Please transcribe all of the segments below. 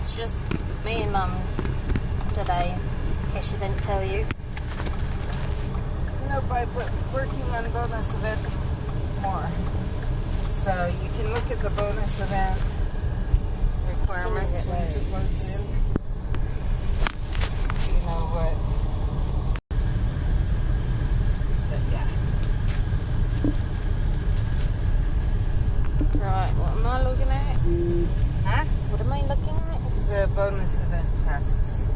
It's just me and Mum today, in case she didn't tell you. Nope, I'm working on bonus event more. So you can look at the bonus event requirements once it loads in. You know what? But yeah. Right, what am I looking at? Huh? What am I looking at? The bonus event tasks.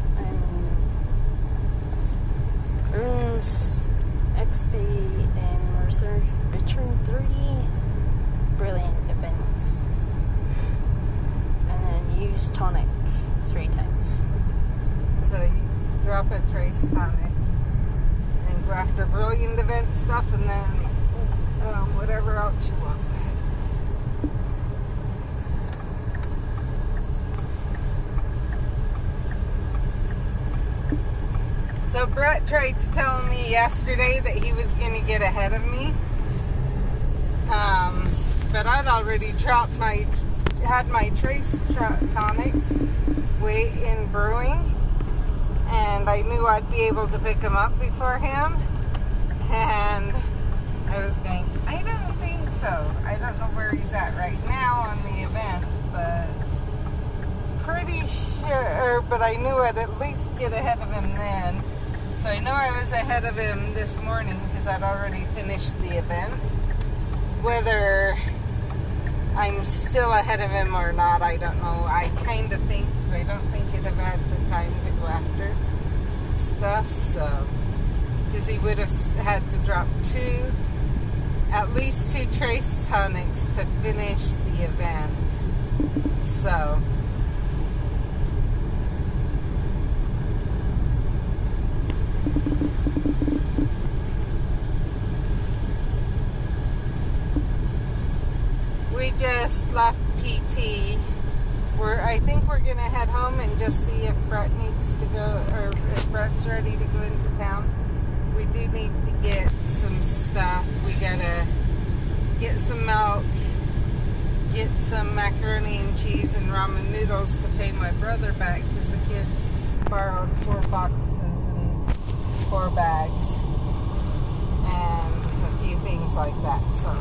Earns XP and return 3 brilliant events. And then use tonic 3 times. So you drop a trace tonic and go after brilliant event stuff and then whatever else you want. So Brett tried to tell me yesterday that he was going to get ahead of me. But I'd already had my trace tonics wait in brewing. And I knew I'd be able to pick him up before him. And I was going, I don't think so. I don't know where he's at right now on the event, but pretty sure, but I knew I'd at least get ahead of him then. So I know I was ahead of him this morning because I'd already finished the event. Whether I'm still ahead of him or not, I don't know. I kind of think, because I don't think he'd have had the time to go after stuff, so, because he would have had to drop at least 2 trace tonics to finish the event. So we just left PT. I think we're gonna head home and just see if Brett needs to go, or if Brett's ready to go into town. We do need to get some stuff. We gotta get some milk, get some macaroni and cheese and ramen noodles to pay my brother back because the kids borrowed 4 boxes and 4 bags and a few things like that. So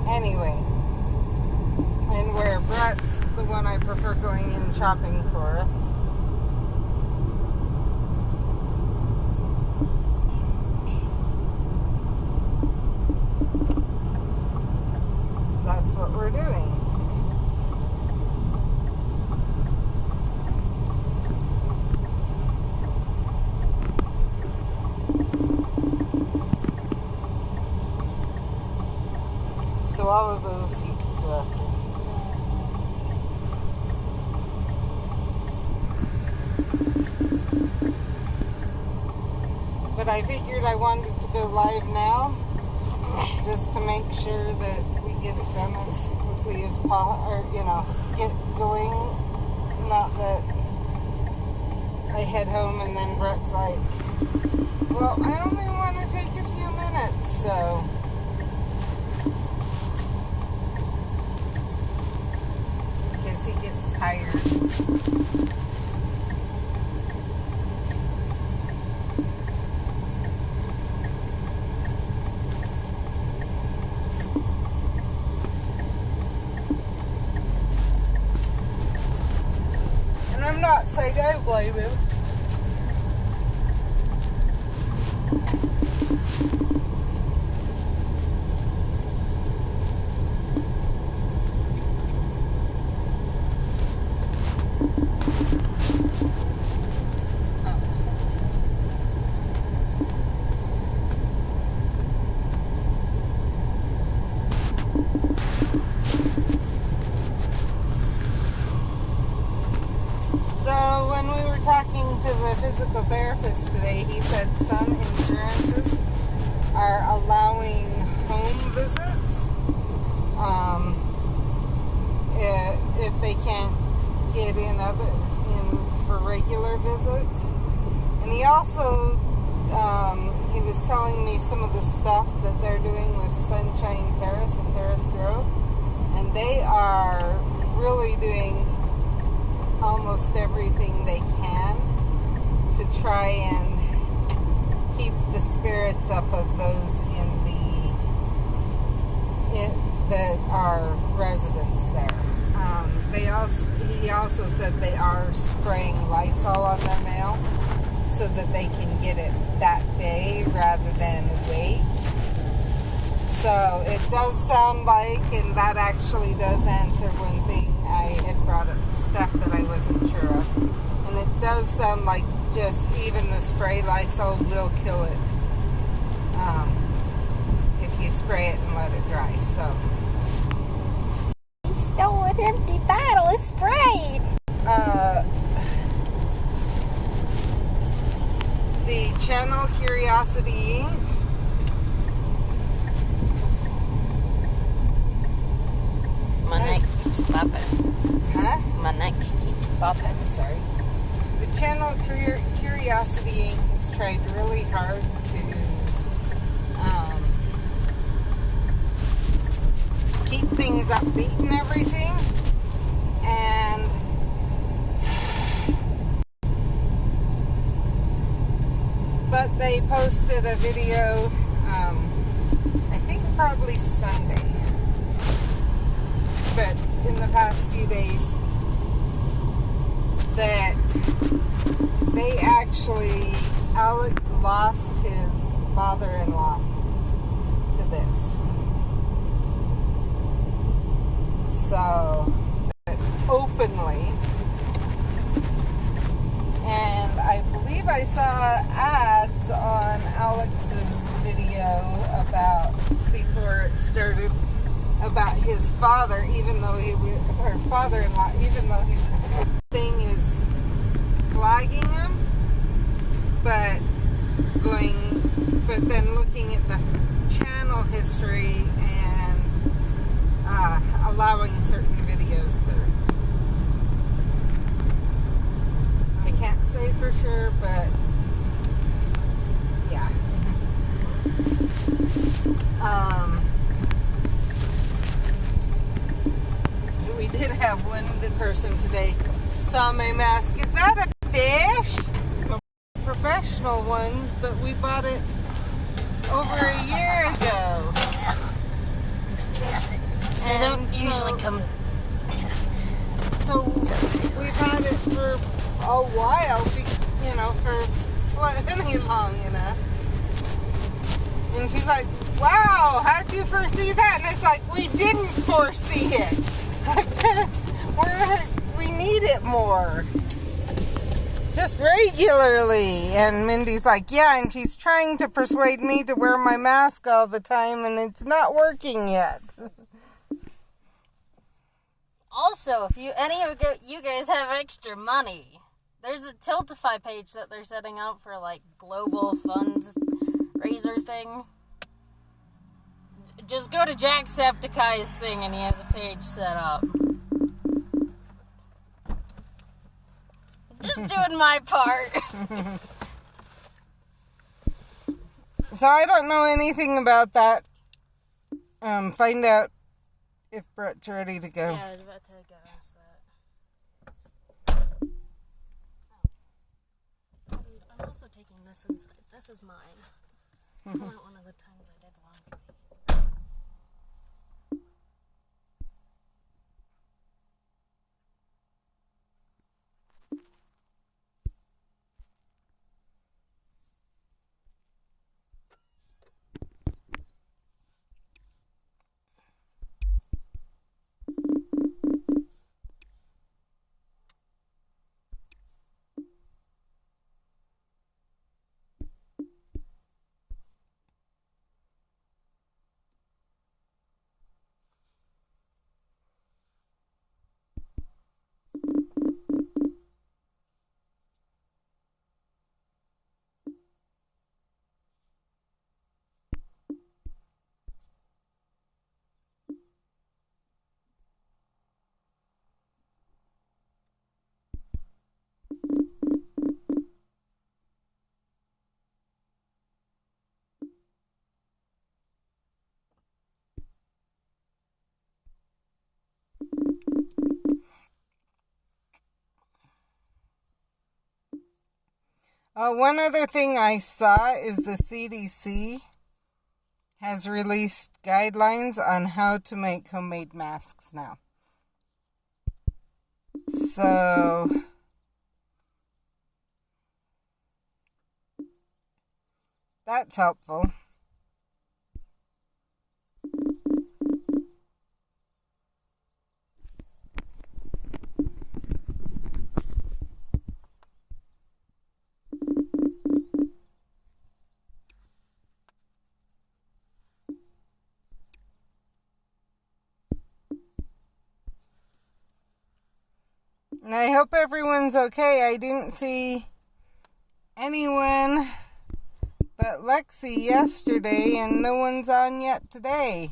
anyway, and where Brett's the one I prefer going in shopping for us. That's what we're doing. So all of those you could go after. But I figured I wanted to go live now, just to make sure that we get it done as quickly as possible, or, get going. Not that I head home and then Brett's like, well, I only want to take a few minutes, so. Because he gets tired. I'm not saying I blame him. So when we were talking to the physical therapist today, he said some insurances are allowing home visits if they can't get in for regular visits. And he also he was telling me some of the stuff that they're doing with Sunshine Terrace and Terrace Grove, and they are really doing almost everything they can to try and keep the spirits up of those that are residents there. He also said they are spraying Lysol on their mail so that they can get it that day rather than wait. So it does sound like, and that actually does answer one thing I had brought up to Steph that I wasn't sure of. And it does sound like just even the spray Lysol will kill it if you spray it and let it dry. So he stole an empty bottle of spray. The channel Curiosity Inc. My neck keeps popping. Huh? My neck keeps popping. I'm sorry. The channel Curiosity Inc. has tried really hard to keep things upbeat and everything, and but they posted a video, I think probably Sunday, but in the past few days, that they actually, Alex lost his father-in-law to this. So, openly. And I believe I saw ads on Alex's video about, before it started, about his father, even though he was, or father-in-law, even though he was, thing is flagging him, but then looking at the channel history and allowing certain videos through. I can't say for sure, but yeah. We did have one person today saw my mask. Is that a fish? Professional ones, but we bought it over a year ago. They don't usually come. So we've had it for a while, for plenty long enough. And she's like, wow, how'd you foresee that? And it's like, we didn't foresee it. We need it more. Just regularly. And Mindy's like, yeah, and she's trying to persuade me to wear my mask all the time, and it's not working yet. Also, if any of you guys have extra money, there's a Tiltify page that they're setting up for, like, global fundraiser thing. Just go to Jacksepticeye's thing and he has a page set up. Just doing my part. So I don't know anything about that. Find out if Brett's ready to go. Yeah, I was about to go ask that. Oh. I'm also taking this inside. This is mine. I want one of the times I did laundry. One other thing I saw is the CDC has released guidelines on how to make homemade masks now. So that's helpful. And I hope everyone's okay. I didn't see anyone but Lexi yesterday, and no one's on yet today.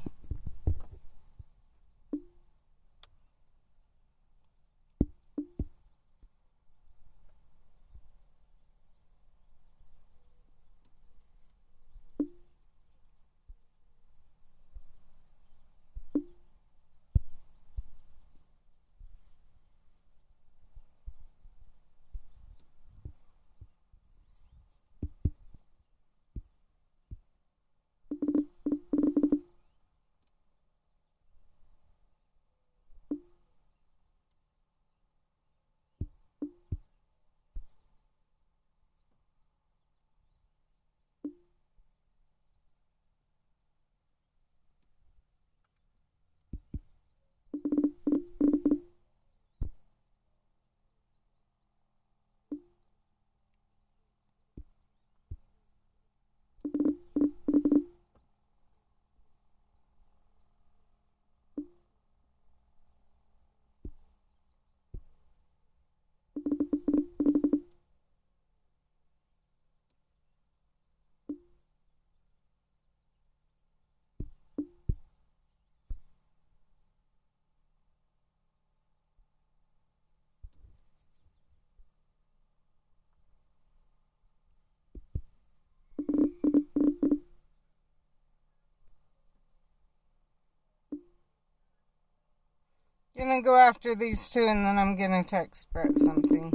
Gonna go after these two, and then I'm gonna text Brett something.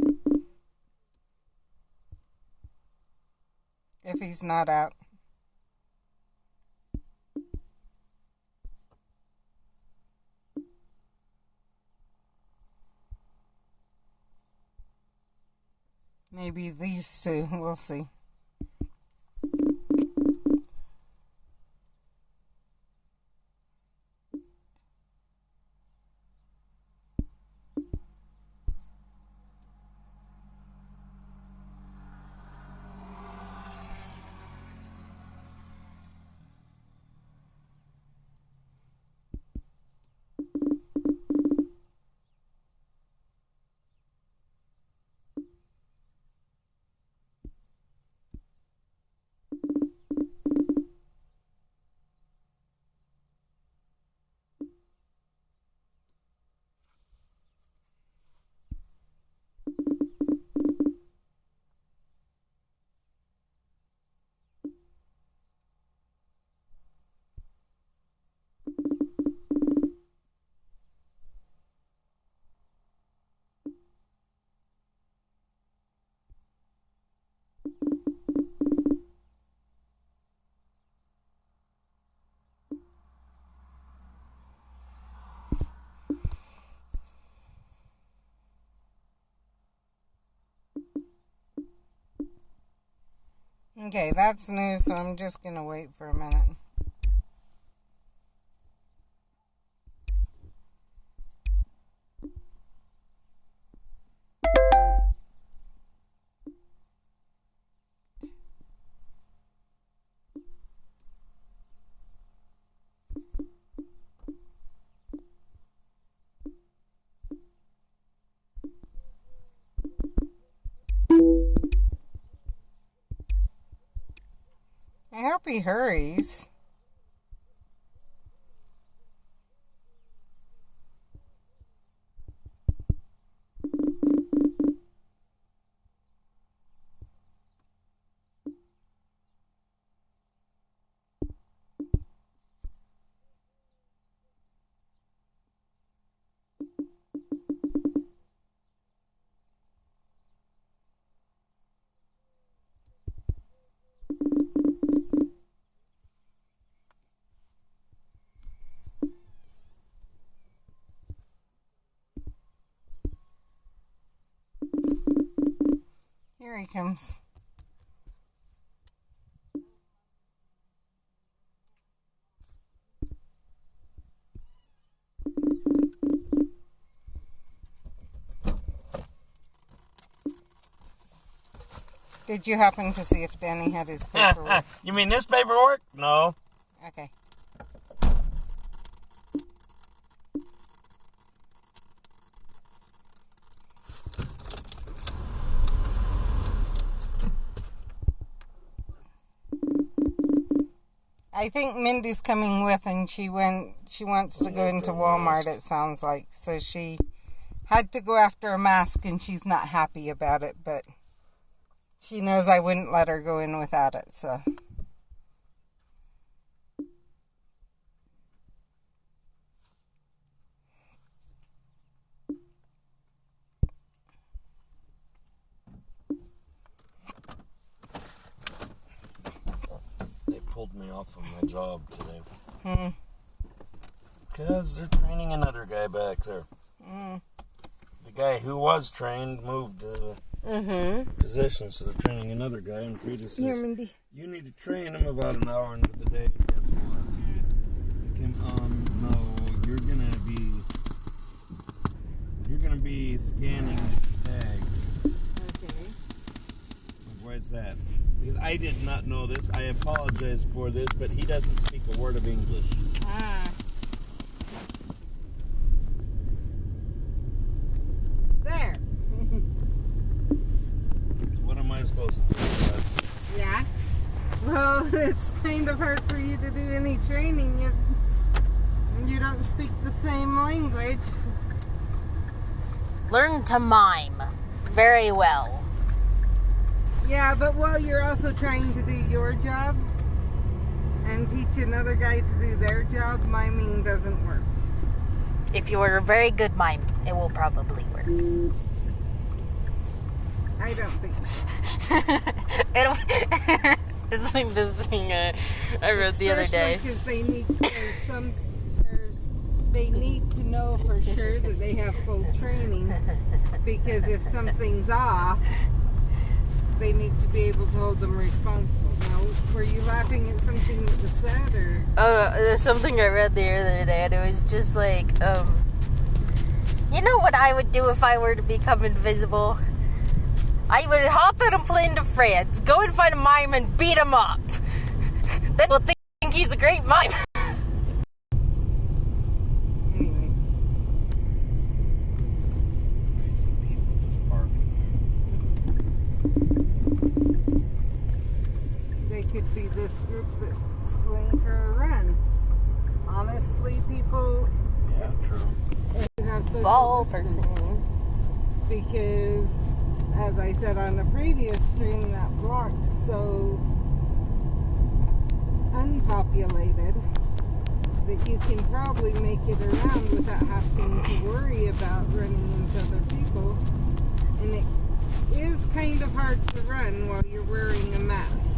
If he's not out. Maybe these two. We'll see. Okay, that's new, so I'm just gonna wait for a minute. I hope he hurries. comes. Did you happen to see if Danny had his paperwork? You mean this paperwork? No. Okay. I think Mindy's coming with, and she wants to go into Walmart, it sounds like. So she had to go after a mask, and she's not happy about it, but she knows I wouldn't let her go in without it, so. Pulled me off of my job today. Because they're training another guy back there. The guy who was trained moved position, so they're training another guy. And Frida says, you need to train him about an hour into the day. No, you're gonna be scanning tags. Okay. Why is that? Because I did not know this. I apologize for this, but he doesn't speak a word of English. There. What am I supposed to do with that? Yeah. Well, it's kind of hard for you to do any training if you don't speak the same language. Learn to mime very well. Yeah, but while you're also trying to do your job and teach another guy to do their job, miming doesn't work. If you are a very good mime, it will probably work. I don't think so. It's like this thing I wrote the other day. Because they need to know for sure that they have full training. Because if something's off, they need to be able to hold them responsible. Now, were you laughing at something that was said, or? Oh, there's something I read the other day, and it was just like, you know what I would do if I were to become invisible? I would hop on a plane to France, go and find a mime and beat him up. Then we'll think he's a great mime. Anyway. They could be this group that's going for a run. Honestly, people. Yeah, true. You have social Fall distance. person. Because, as I said on the previous stream, that block's so unpopulated that you can probably make it around without having to worry about running into other people. And it is kind of hard to run while you're wearing a mask.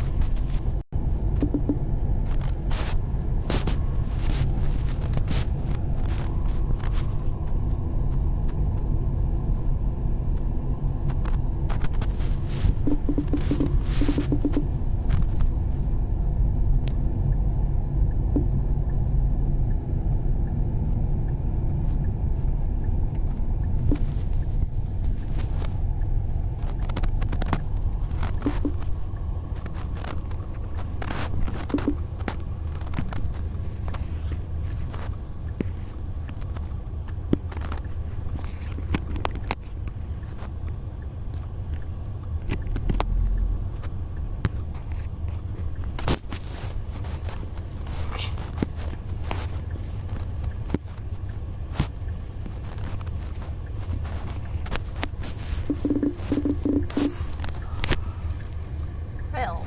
Well,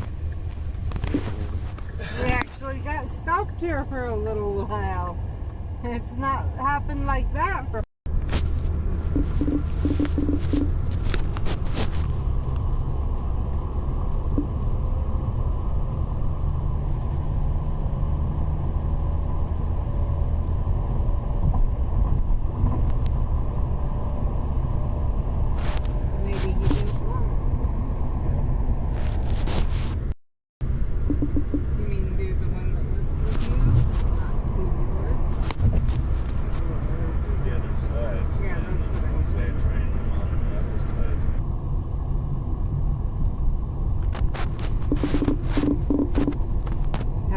We actually got stopped here for a little while. It's not happened like that for maybe he didn't want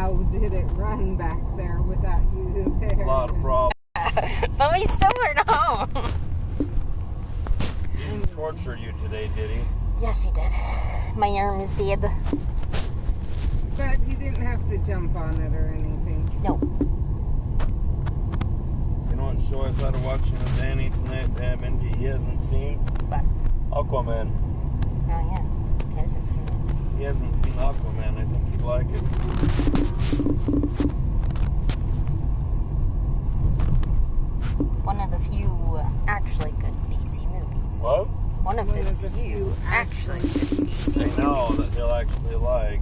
how did it run back there without you there? A lot of problems. But we still weren't home. He didn't torture you today, did he? Yes, he did. My arm is dead. But he didn't have to jump on it or anything. No. You know what show I thought of watching with Danny tonight, Mindy? He hasn't seen? What? Aquaman. Oh, yeah. He hasn't seen it. He hasn't seen Aquaman. I think he'd like it. One of the few actually good DC movies. What? One of the few actually good DC movies. I know that he'll actually like.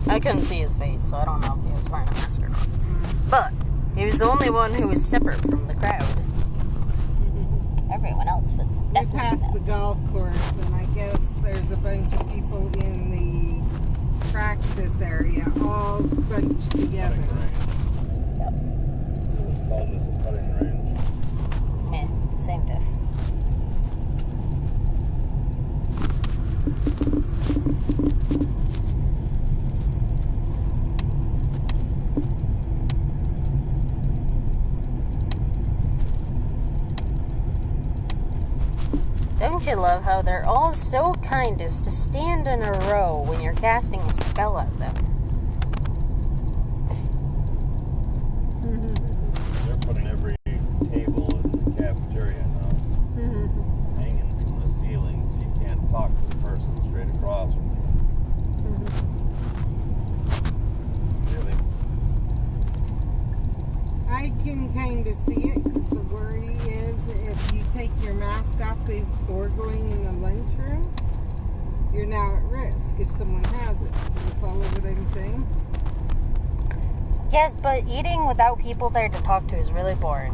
I couldn't see his face, so I don't know if he was wearing a mask or not. But he was the only one who was separate from the crowd. Everyone else was We definitely passed there. the golf course, and I guess there's a bunch of people in the practice area, all bunched together. Putting range. So it's called as a putting range. Meh, same diff. Don't you love how they're all so kind as to stand in a row when you're casting a spell at them? They're putting every table in the cafeteria now. Hanging from the ceiling so you can't talk to the person straight across from you. Really? I can kind of see it, because the worry is if you take your mask off before going in the lunchroom, you're now at risk if someone has it. Do you follow what I'm saying? Yes, but eating without people there to talk to is really boring.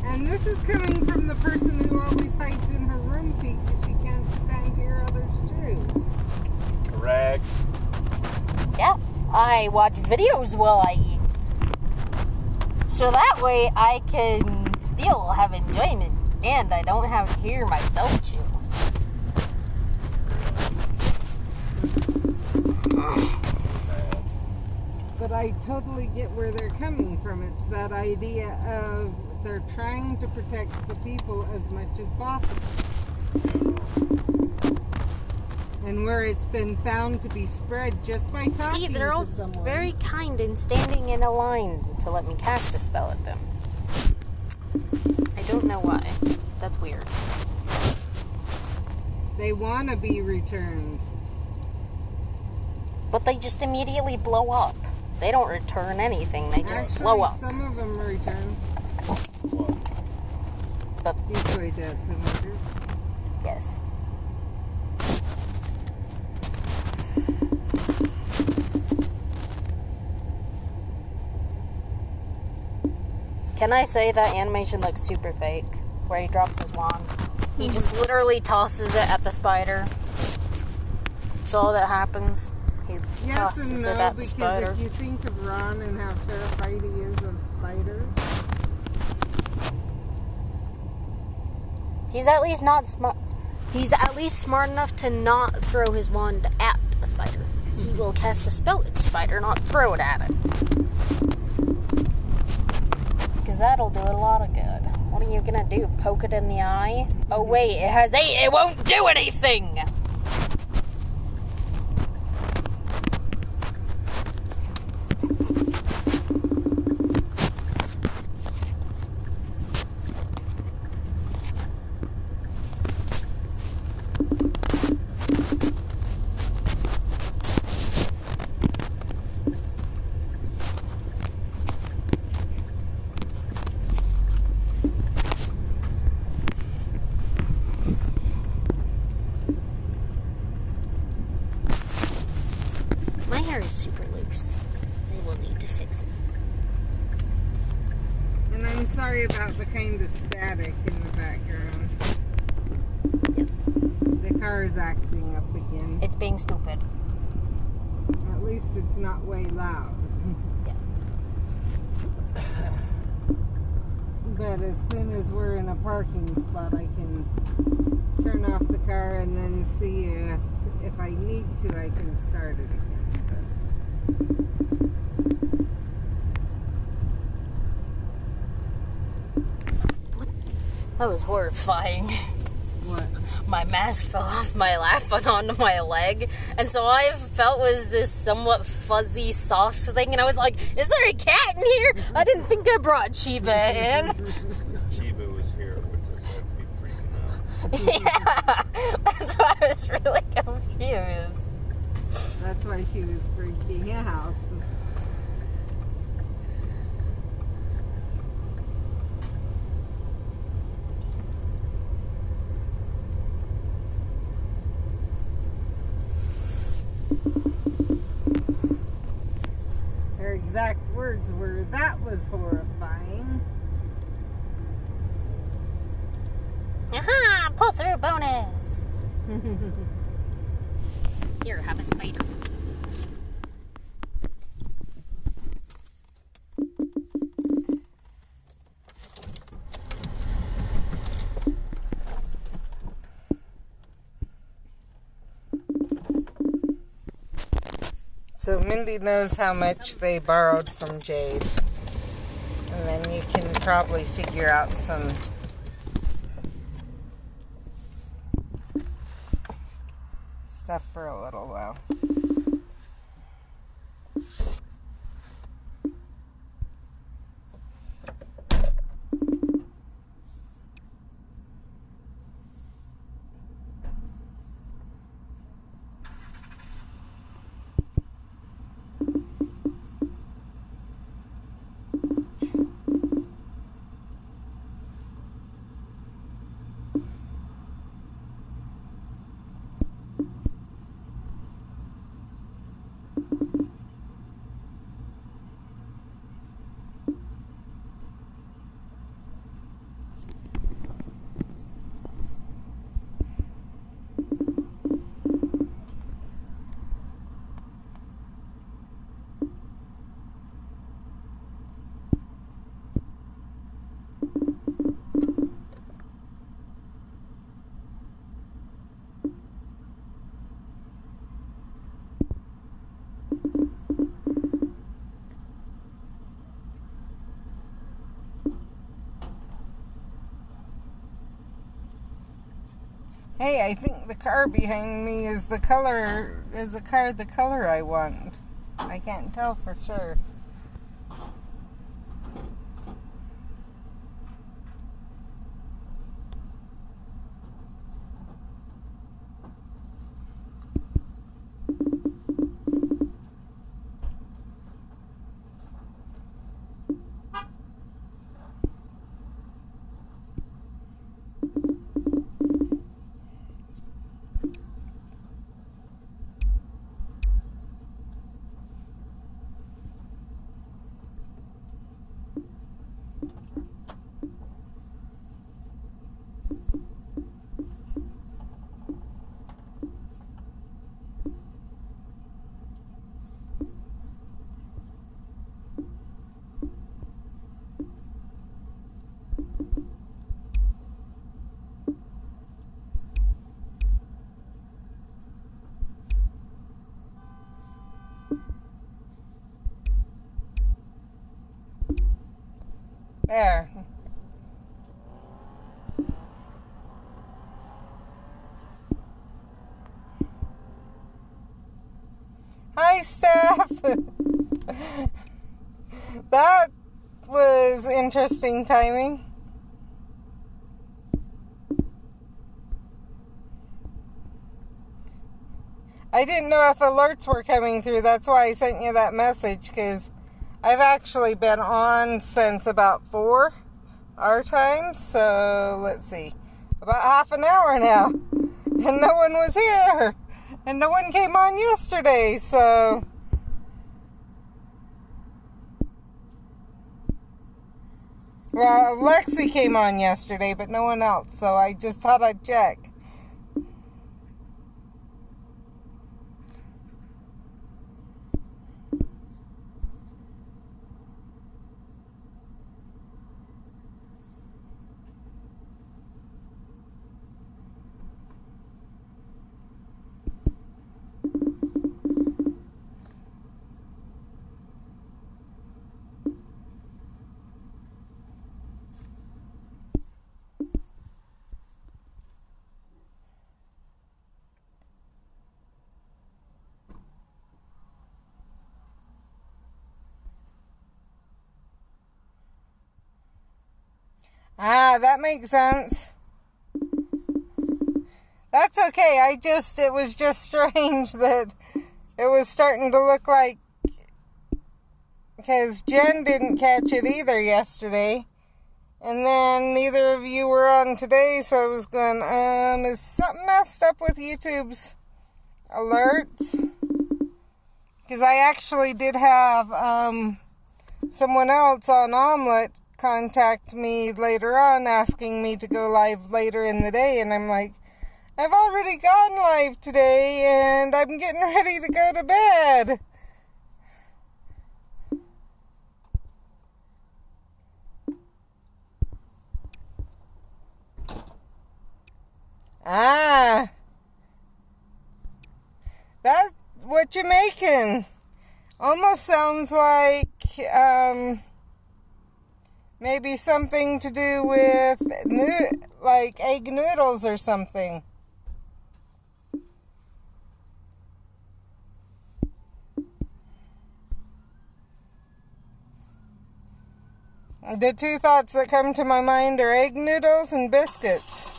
And this is coming from the person who always hides in her room because she can't stand to hear others chew. Correct. Yeah, I watch videos while I eat. So that way I can still have enjoyment and I don't have to hear myself chew. But I totally get where they're coming from. It's that idea of they're trying to protect the people as much as possible. And where it's been found to be spread just by talking See, they're all to someone. very kind and standing in a line to let me cast a spell at them. I don't know why. That's weird. They want to be returned. But they just immediately blow up. They don't return anything, they just Actually, blow up. some of them return. But Decoy detonator. yes. Can I say that animation looks super fake? Where he drops his wand. He just literally tosses it at the spider. That's all that happens. He Yes tosses and it no, at the because spider. if you think of Ron and how terrified he is of spiders, He's at least not smart. He's at least smart enough to not throw his wand at a spider. He will cast a spell at the spider, not throw it at it. Because that'll do it a lot of good. What are you gonna do? Poke it in the eye? Oh wait, it has 8. It won't do anything! My hair is super loose. I will need to fix it. and I'm sorry about the kind of static in the background. Yes. The car is acting up again. It's being stupid. At least it's not way loud. Yeah. But as soon as we're in a parking spot, I can turn off the car and then see if I need to, I can start it again. That was horrifying. What? My mask fell off my lap and onto my leg, and so all I felt was this somewhat fuzzy, soft thing, and I was like, is there a cat in here? I didn't think I brought Chiba in. Chiba was here with us, I'd be freaking out. Yeah, that's why I was really confused. That's why she was freaking out. Her exact words were, "That was horrifying." Aha! Pull through bonus! Here, have a spider. So Mindy knows how much they borrowed from Jade. And then you can probably figure out some stuff for a little while. Hey, I think the car behind me is the color I want. I can't tell for sure. There. Hi, Steph. That was interesting timing. I didn't know if alerts were coming through. That's why I sent you that message, because I've actually been on since about 4 our time. So let's see, about half an hour now, and no one was here, and no one came on yesterday. So well, Lexi came on yesterday, but no one else. So I just thought I'd check. Ah, that makes sense. That's okay. It was just strange that it was starting to look like, because Jen didn't catch it either yesterday. And then neither of you were on today, so I was going, is something messed up with YouTube's alerts? Because I actually did have someone else on Omlet contact me later on asking me to go live later in the day, and I'm like, I've already gone live today and I'm getting ready to go to bed. Ah, that's what you making. Almost sounds like maybe something to do with like egg noodles or something. The two thoughts that come to my mind are egg noodles and biscuits.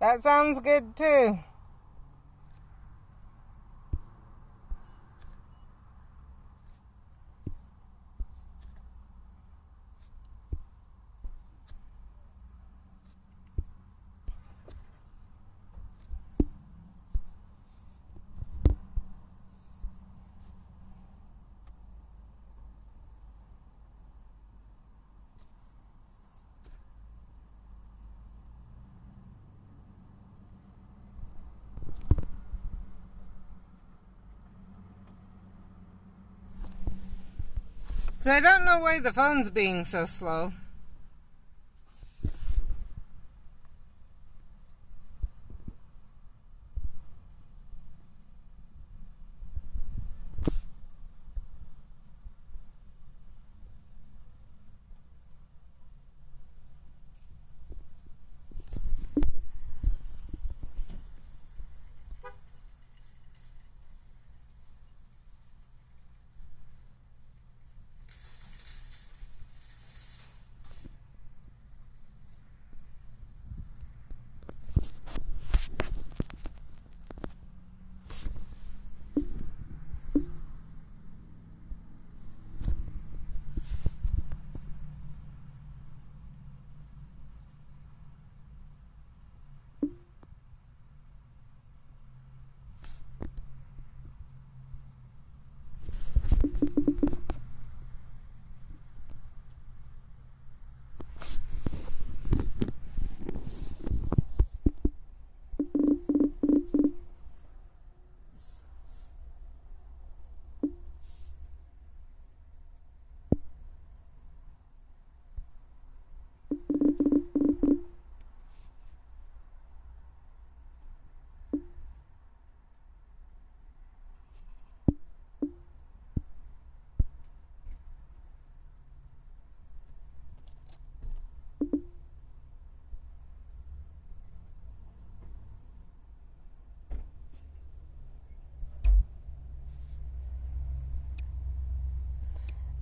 That sounds good too. So I don't know why the phone's being so slow.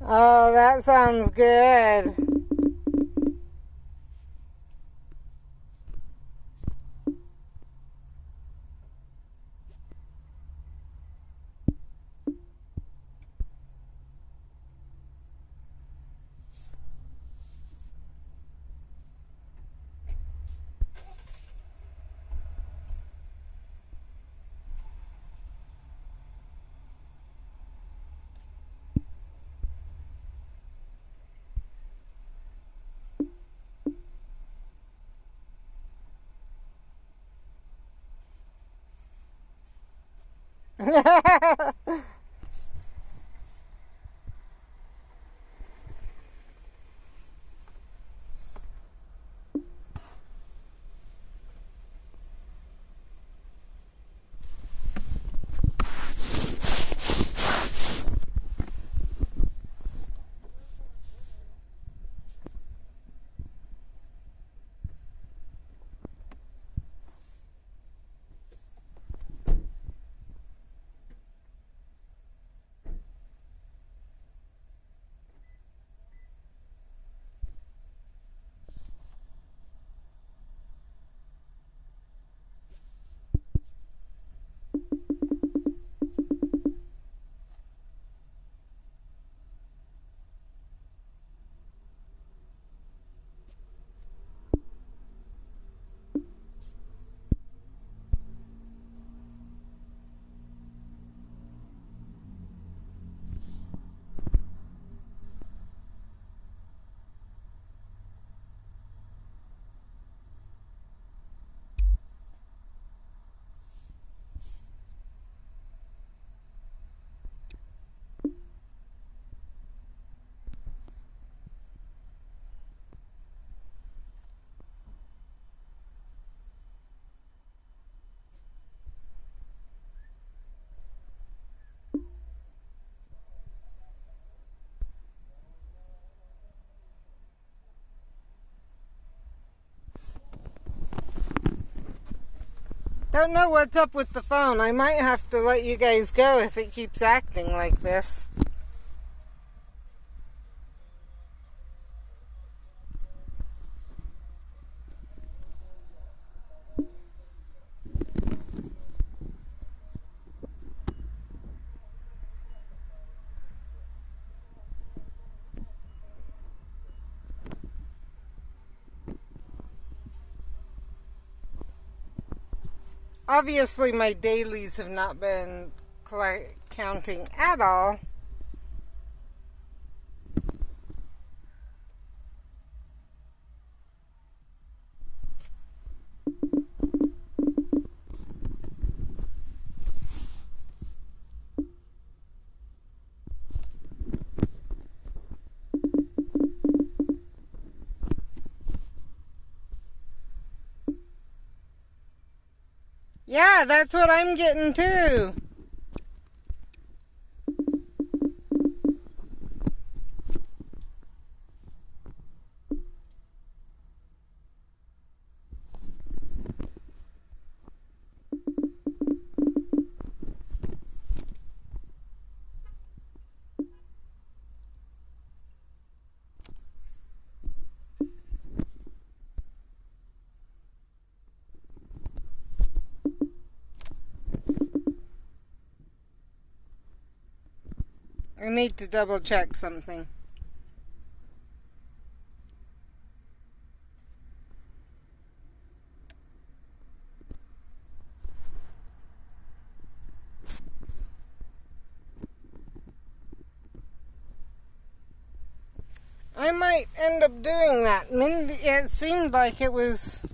Oh, that sounds good. Don't know what's up with the phone. I might have to let you guys go if it keeps acting like this. Obviously, my dailies have not been counting at all. Yeah, that's what I'm getting too. I need to double check something. I might end up doing that. It seemed like it was...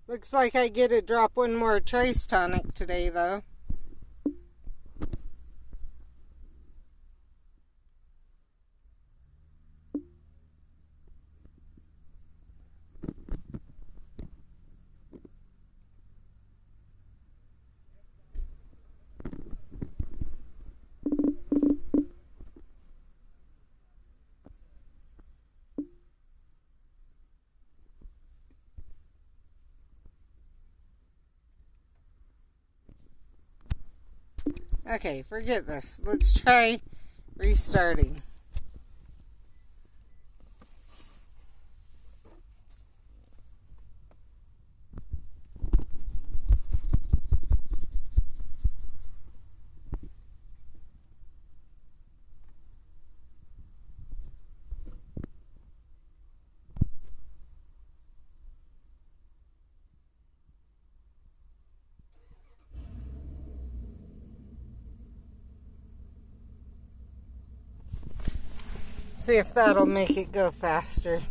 Looks like I get to drop one more trace tonic today, though. Okay, forget this. Let's try restarting. See if that'll make it go faster.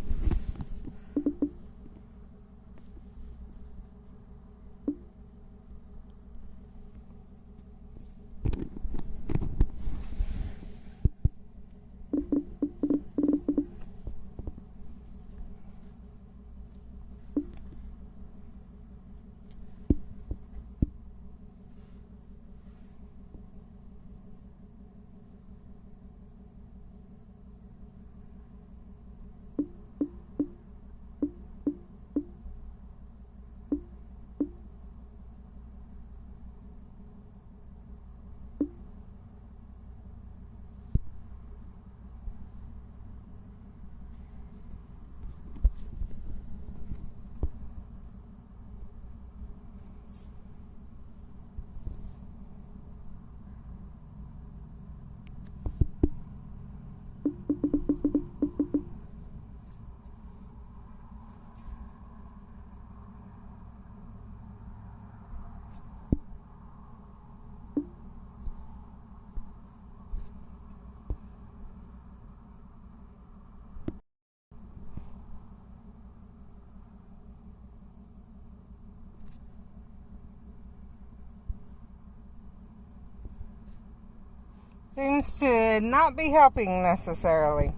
Seems to not be helping necessarily.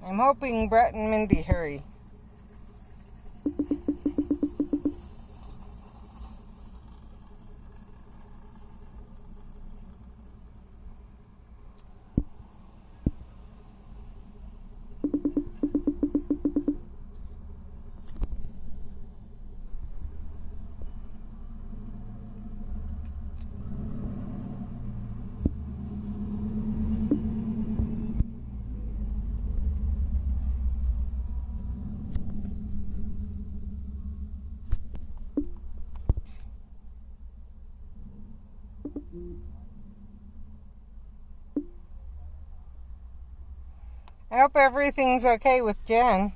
I'm hoping Brett and Mindy hurry. I hope everything's okay with Jen.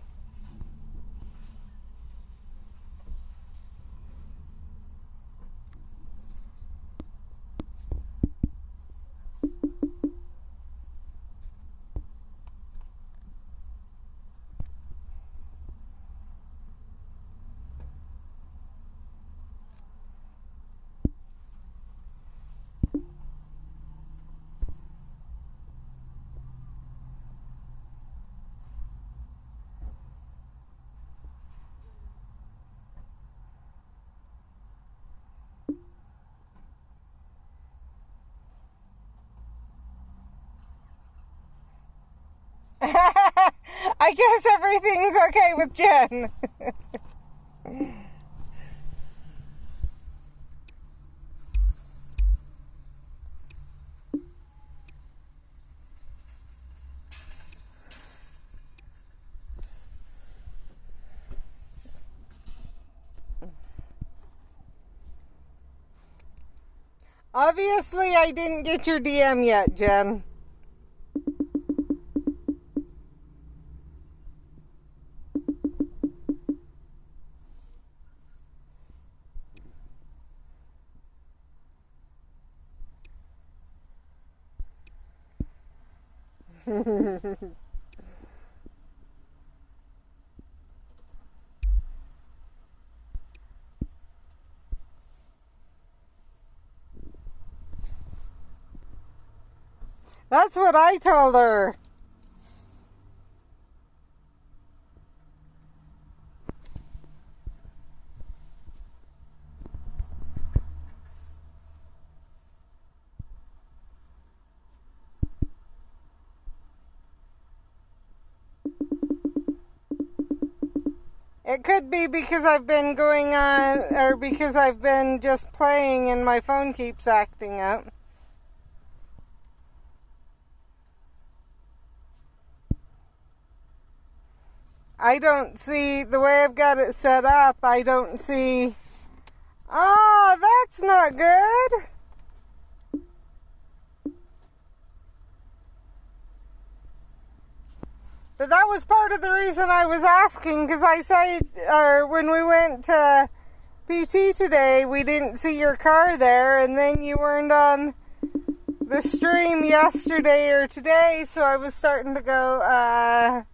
I guess everything's okay with Jen. Obviously, I didn't get your DM yet, Jen. That's what I told her. It could be because I've been going on, or because I've been just playing and my phone keeps acting up. I don't see, the way I've got it set up, I don't see, oh, that's not good. But that was part of the reason I was asking, because I said, when we went to PT today, we didn't see your car there, and then you weren't on the stream yesterday or today, so I was starting to go,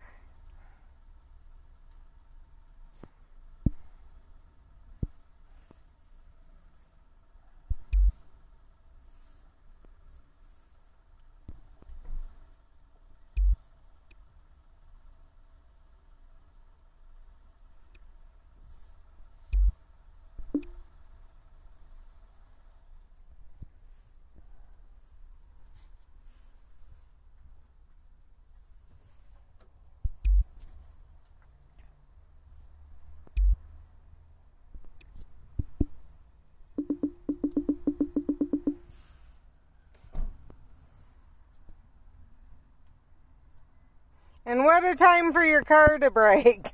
and what a time for your car to break.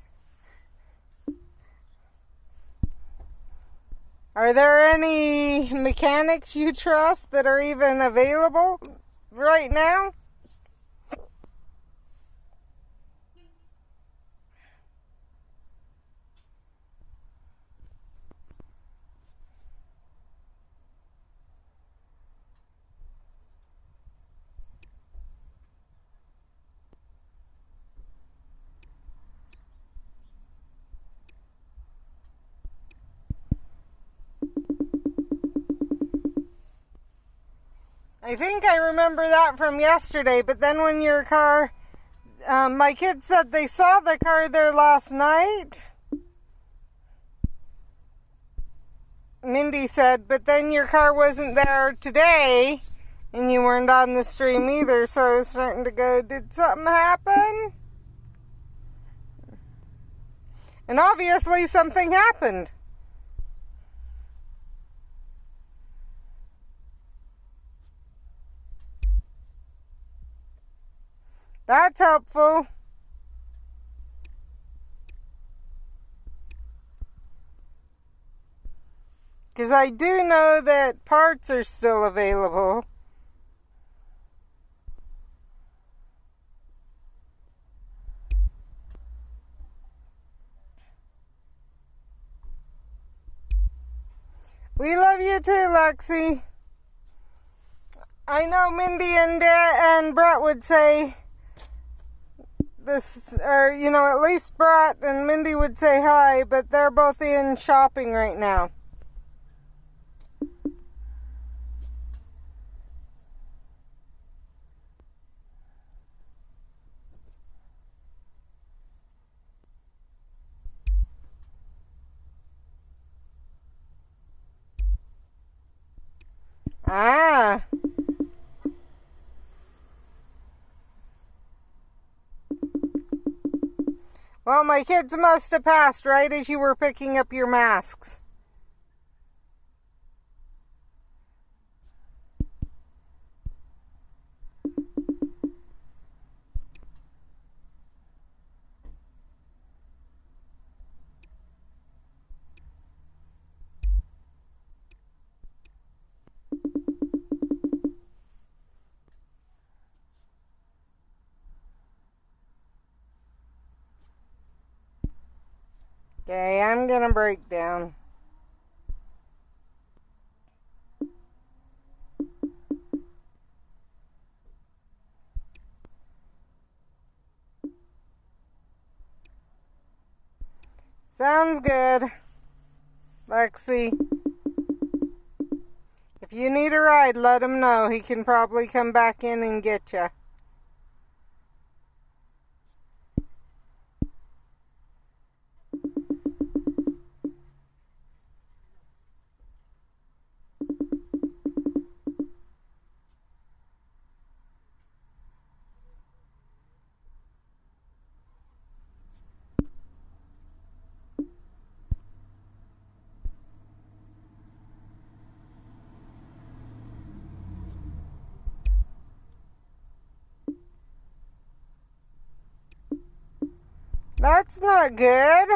Are there any mechanics you trust that are even available right now? I think I remember that from yesterday, but then when your car, my kids said they saw the car there last night. Mindy said, but then your car wasn't there today, and you weren't on the stream either, so I was starting to go, did something happen? And obviously something happened. That's helpful. Because I do know that parts are still available. We love you too, Lexi. I know Mindy and Brett would say this, or, you know, at least Brett and Mindy would say hi, but they're both in shopping right now. Ah. Well, my kids must have passed right as you were picking up your masks. Okay, I'm gonna break down. Sounds good, Lexi. If you need a ride, let him know. He can probably come back in and get you. That's not good.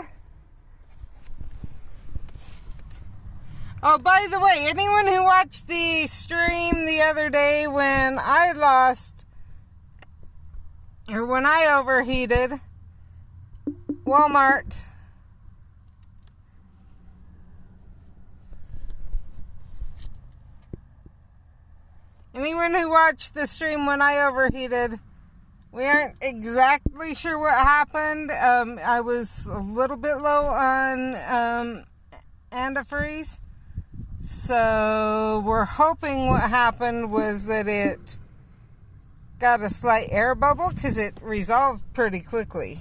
Oh, by the way, anyone who watched the stream the other day when I overheated, Walmart. Anyone who watched the stream when I overheated, we aren't exactly sure what happened. I was a little bit low on antifreeze. So we're hoping what happened was that it got a slight air bubble because it resolved pretty quickly.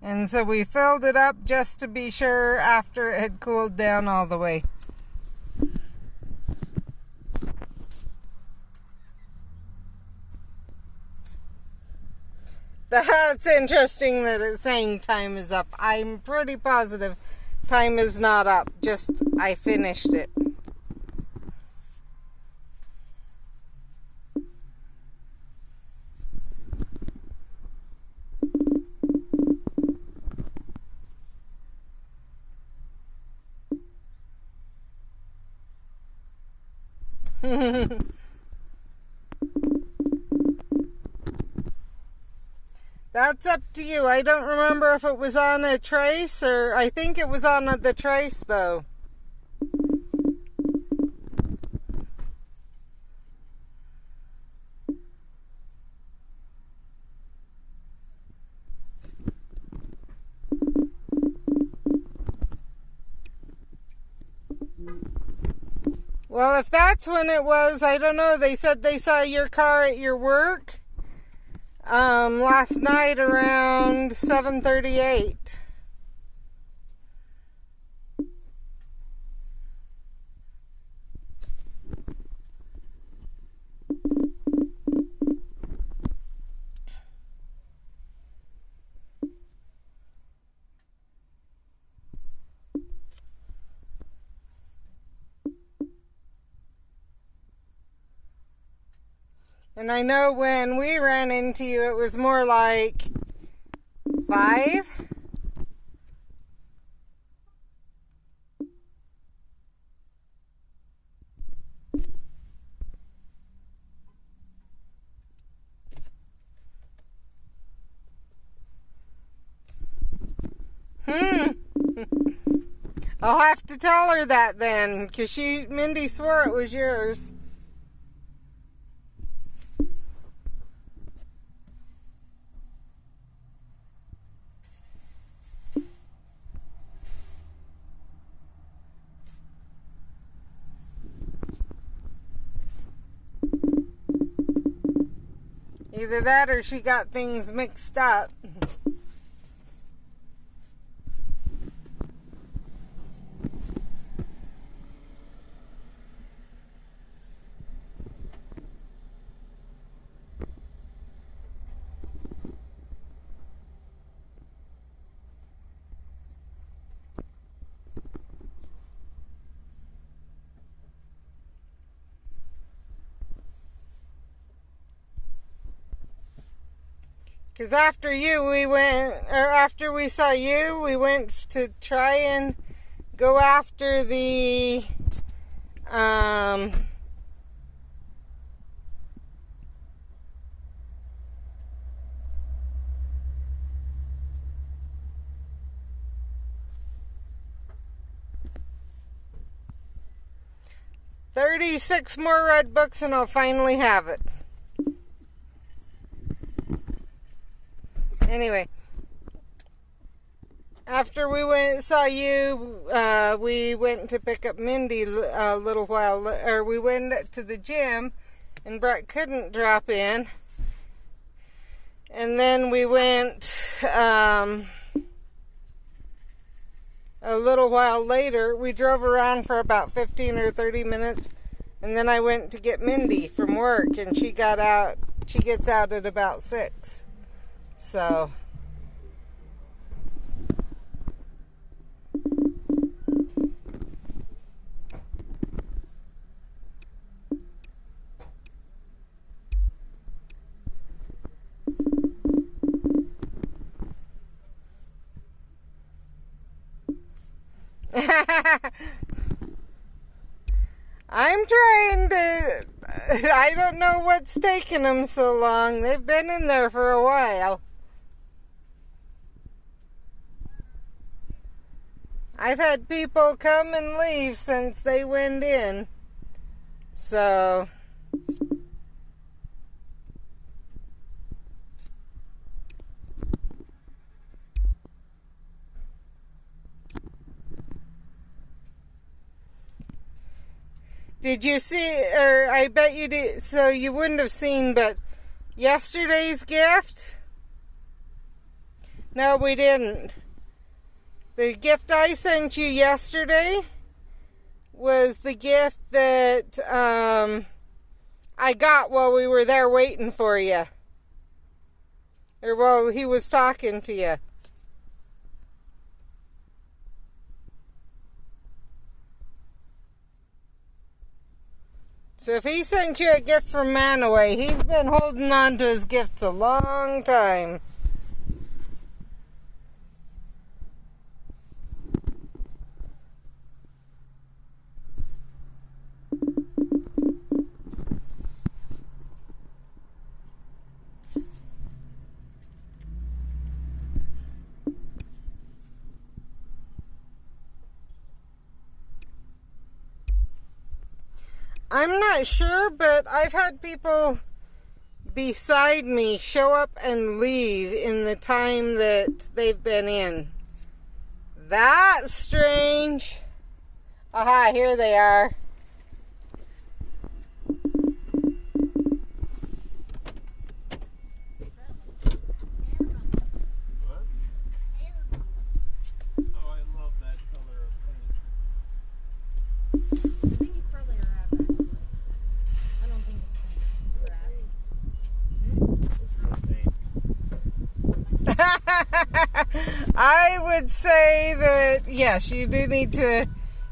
And so we filled it up just to be sure after it had cooled down all the way. That's interesting that it's saying time is up. I'm pretty positive time is not up, just I finished it. That's up to you. I don't remember if it was on a trace or I think it was on the trace though. Well, if that's when it was, I don't know. They said they saw your car at your work last night around 7:38. And I know when we ran into you, it was more like 5. I'll have to tell her that then, because Mindy swore it was yours. Either that or she got things mixed up. Because after we saw you, we went to try and go after the, $36 more red books and I'll finally have it. Anyway, after we saw you, we went to pick up Mindy a little while, or we went to the gym, and Brett couldn't drop in. And then we went, a little while later, we drove around for about 15 or 30 minutes, and then I went to get Mindy from work, and she got out She gets out at about 6. So... I'm trying to... I don't know what's taking them so long. They've been in there for a while. I've had people come and leave since they went in. So... Did you see, or I bet you did, so you wouldn't have seen, but yesterday's gift? No, we didn't. The gift I sent you yesterday was the gift that I got while we were there waiting for you. Or while he was talking to you. So if he sent you a gift from Manaway, he's been holding on to his gifts a long time. I'm not sure, but I've had people beside me show up and leave in the time that they've been in. That's strange. Aha, here they are. I would say that, yes, you do need to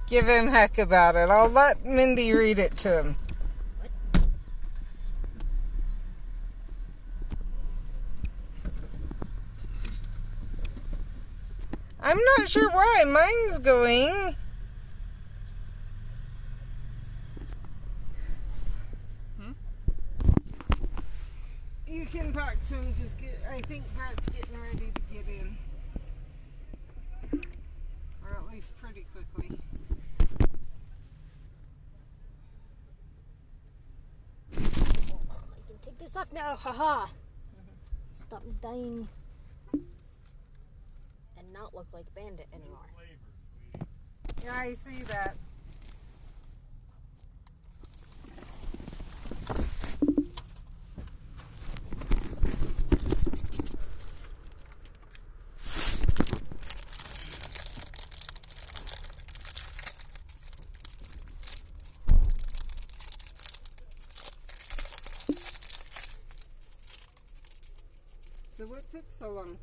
give him heck about it. I'll let Mindy read it to him. I'm not sure why mine's going. You can talk to him. I think Brett's getting ready to get in. Or at least pretty quickly. I can take this off now. Haha. Stop me dying. And not look like Bandit anymore. Yeah, I see that. So what took so long?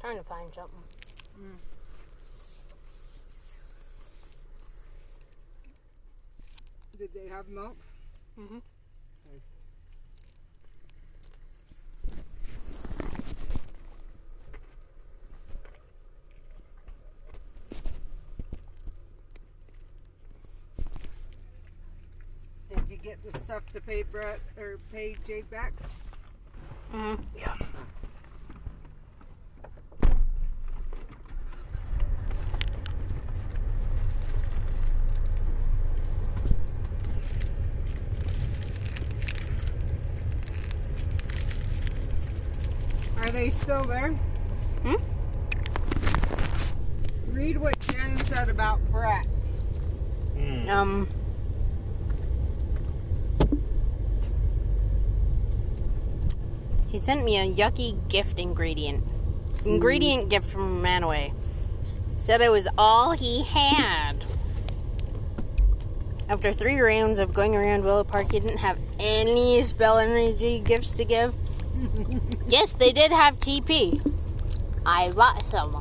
Trying to find something. Did they have milk? Mm-hmm. Okay. Did you get the stuff to pay Brett or pay Jake back? Mm-hmm. Yeah. Are they still there? Hmm? Read what Jen said about Brett. He sent me a yucky gift ingredient gift from Manaway. Said it was all he had. After 3 rounds of going around Willow Park, he didn't have any spell energy gifts to give. Yes, they did have TP. I bought some.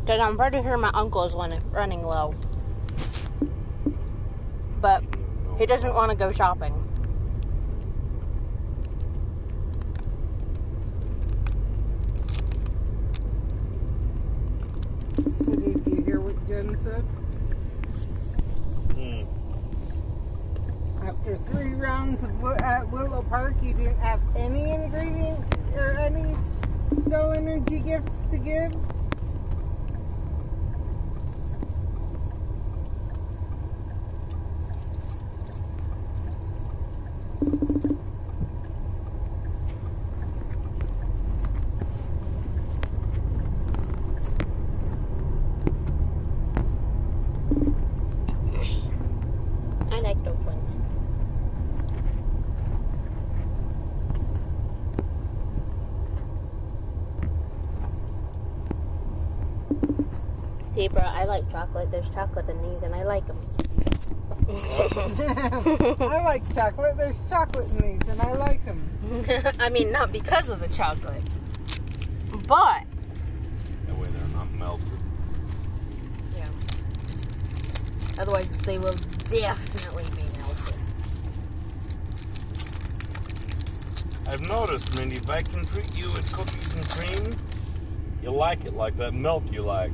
Because I'm pretty sure my uncle is running low. But he doesn't want to go shopping. So did you hear what Jen said? After 3 rounds at Willow Park, you didn't have any ingredient or any spell energy gifts to give? I like those ones. See, bro, I like chocolate. There's chocolate in these, and I like them. I like chocolate. There's chocolate in these, and I like them. I mean, not because of the chocolate, but That way they're not melted. yeah. Otherwise, they will definitely be melted. I've noticed, Mindy, if I can treat you with cookies and cream, you like it like that milk you like.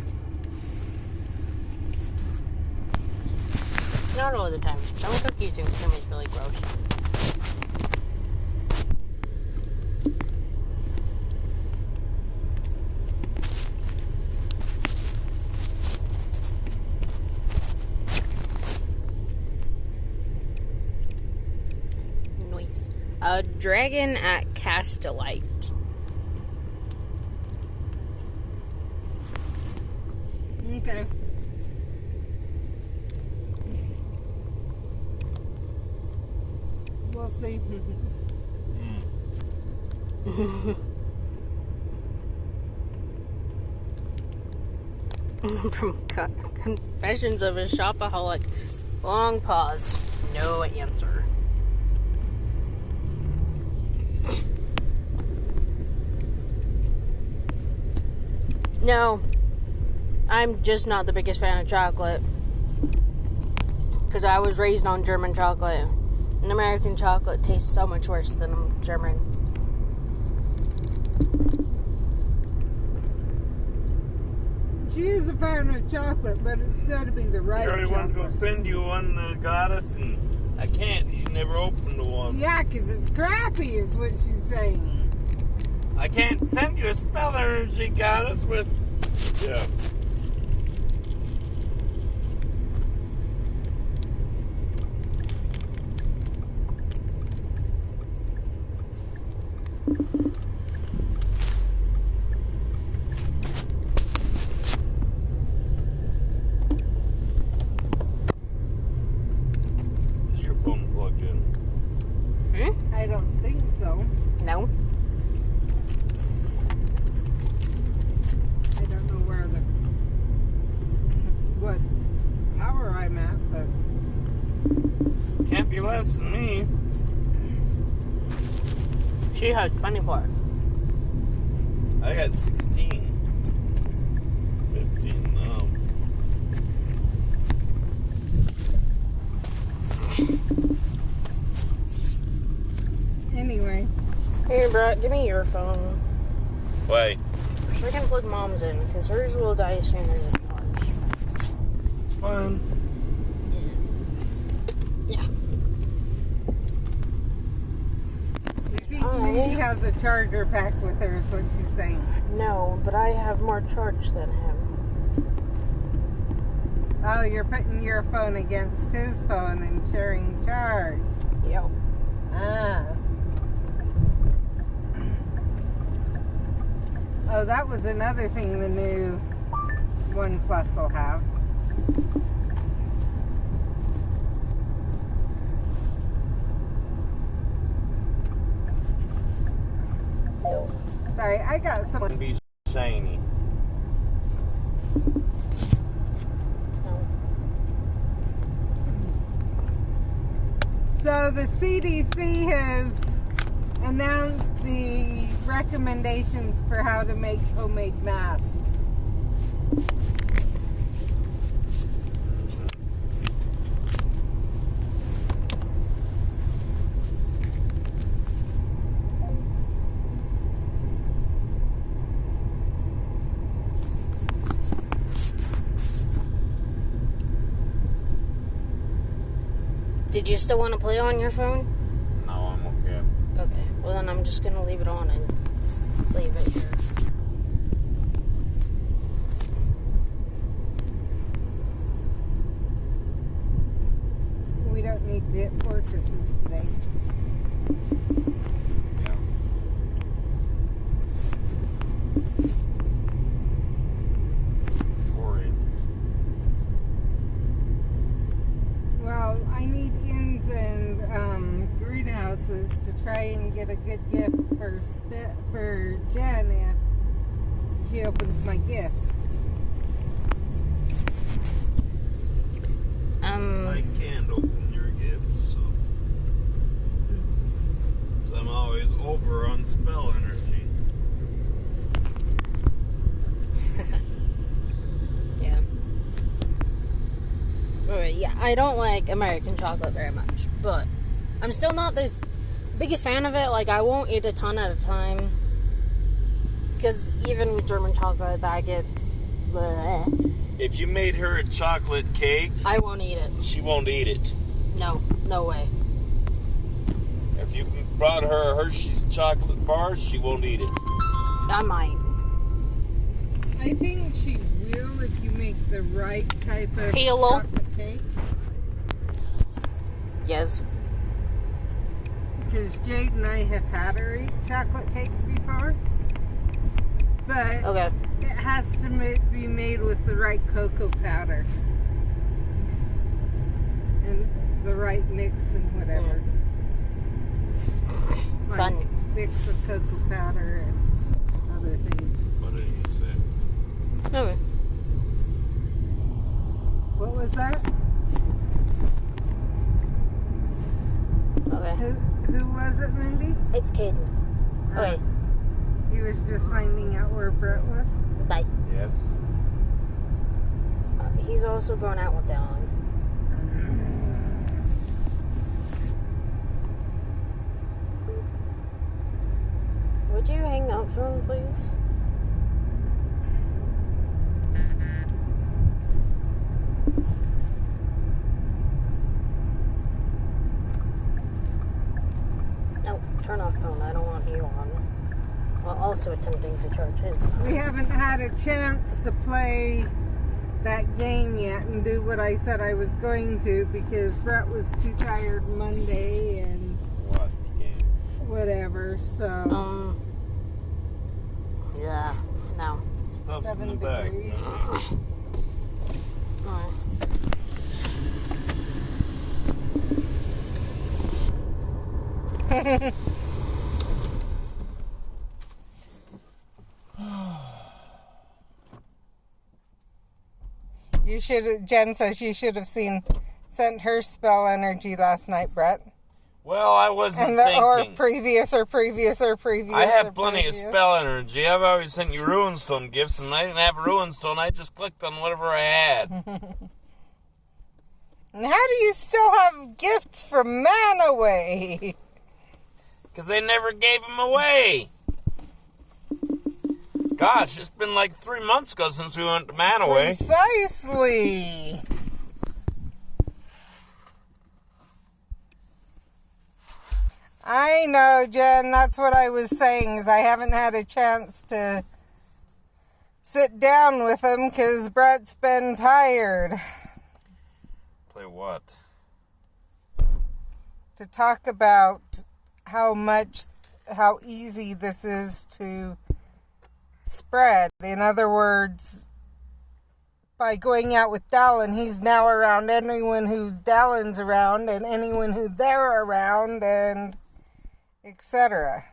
Not all the time. Some cookies and cream is really gross. Nice. A dragon at Castellite. Okay. We'll see. From Confessions of a Shopaholic. Long pause. No answer. No. I'm just not the biggest fan of chocolate. Because I was raised on German chocolate. And American chocolate tastes so much worse than German. She is a fan of chocolate, but it's got to be the right I already wanted to go chocolate. send you one that got us, and I can't. You never opened the one. Yeah, because it's crappy, is what she's saying. I can't send you a speller she got us with. Yeah. Is your phone plugged in? I don't think so. No. I don't know where what power I'm at, but Can't be less than me. She has 24. I got 16. 15 now. anyway. Here, bro, give me your phone. Wait. So I can plug Mom's in, because hers will die sooner than yours. It's fine. Yeah. He has a charger pack with her, is what she's saying. No, but I have more charge than him. Oh, you're putting your phone against his phone and sharing charge. Yep. Ah. Oh, that was another thing the new OnePlus will have. Sorry, I got some. Be shiny. So the CDC has announced the recommendations for how to make homemade masks. Did you still want to play on your phone? No, I'm okay. Okay. Well, then I'm just going to leave it on and leave it here. We don't need to hit fortresses today. Yeah. Four inches. Well, I need inns and greenhouses to try and get a good gift for Jen if she opens my gift. I can't open your gift, so I'm always over on spell energy. Yeah. Alright, yeah, I don't like American chocolate very much, but I'm still not the biggest fan of it. Like, I won't eat a ton at a time, because even with German chocolate, that gets bleh. If you made her a chocolate cake, I won't eat it. she won't eat it. No way. If you brought her a Hershey's chocolate bar, she won't eat it. I might. I think she will if you make the right type of Halo. chocolate cake. Yes. Because Jade and I have had her eat chocolate cake before. But Okay. it has to be made with the right cocoa powder. And the right mix and whatever. Like Fun. mix of cocoa powder and other things. What did you say? Okay. What was that? Okay. Who was it, Mindy? It's Caden. Okay. He was just finding out where Brett was. Bye. Yes. He's also going out with Dylan. Would you hang up phone, please? No, turn off phone. I don't want you on. While also attempting to charge his phone. We haven't had a chance to play that game yet and do what I said I was going to because Brett was too tired Monday and What game? whatever, so Yeah, no. Stuff's 7 in the bag. degrees. Alright. You should. Jen says you should have sent her spell energy last night, Brett. Well, I wasn't And thinking. or previous. I have plenty of spell energy. I've always sent you runestone gifts, and I didn't have a runestone. I just clicked on whatever I had. And how do you still have gifts from Manaway? Because they never gave them away. Gosh, it's been like 3 months ago since we went to Manaway. Precisely. I know, Jen. That's what I was saying, is I haven't had a chance to sit down with him because Brett's been tired. Play what? To talk about how easy this is to spread. In other words, by going out with Dallin, he's now around anyone who's Dallin's around and anyone who they're around and etc.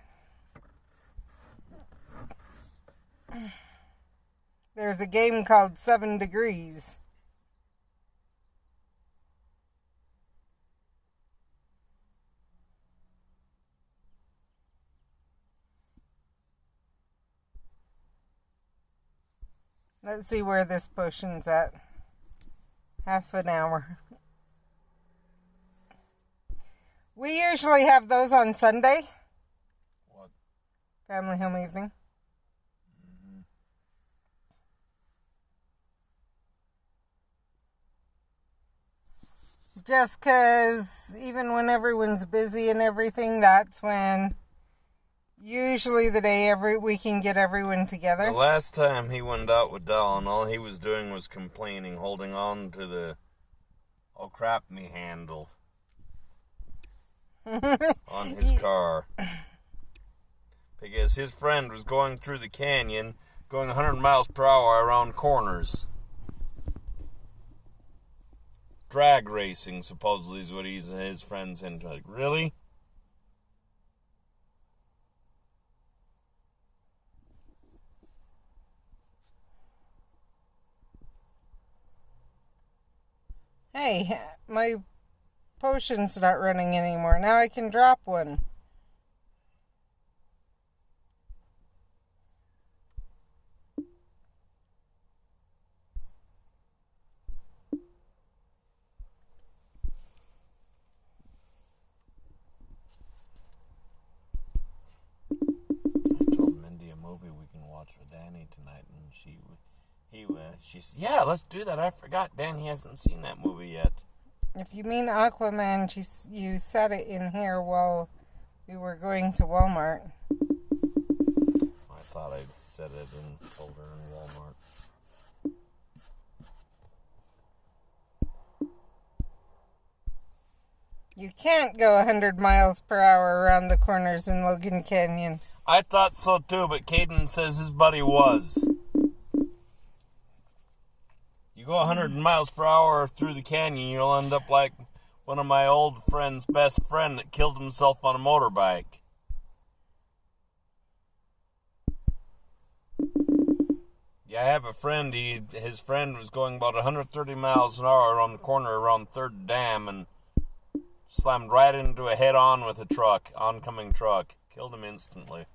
There's a game called 7 Degrees. Let's see where this potion's at. Half an hour. We usually have those on Sunday. What? Family home evening. Just because even when everyone's busy and everything, that's when usually the day we can get everyone together. The last time he went out with Dallin, all he was doing was complaining, holding on to the oh crap me handle on his car. Because his friend was going through the canyon, going 100 miles per hour around corners. Drag racing, supposedly, is what his friends into. Like, really? Hey, my potion's not running anymore. Now I can drop one. With Danny tonight, and she said, yeah, let's do that. I forgot Danny hasn't seen that movie yet. If you mean Aquaman, you said it in here while we were going to Walmart. I thought I said it and told her in Walmart. You can't go 100 miles per hour around the corners in Logan Canyon. I thought so too, but Caden says his buddy was. You go 100 miles per hour through the canyon, you'll end up like one of my old friend's best friend that killed himself on a motorbike. Yeah, I have a friend, his friend was going about 130 miles an hour around the corner around 3rd Dam and slammed right into a head-on with a truck, oncoming truck. Killed him instantly.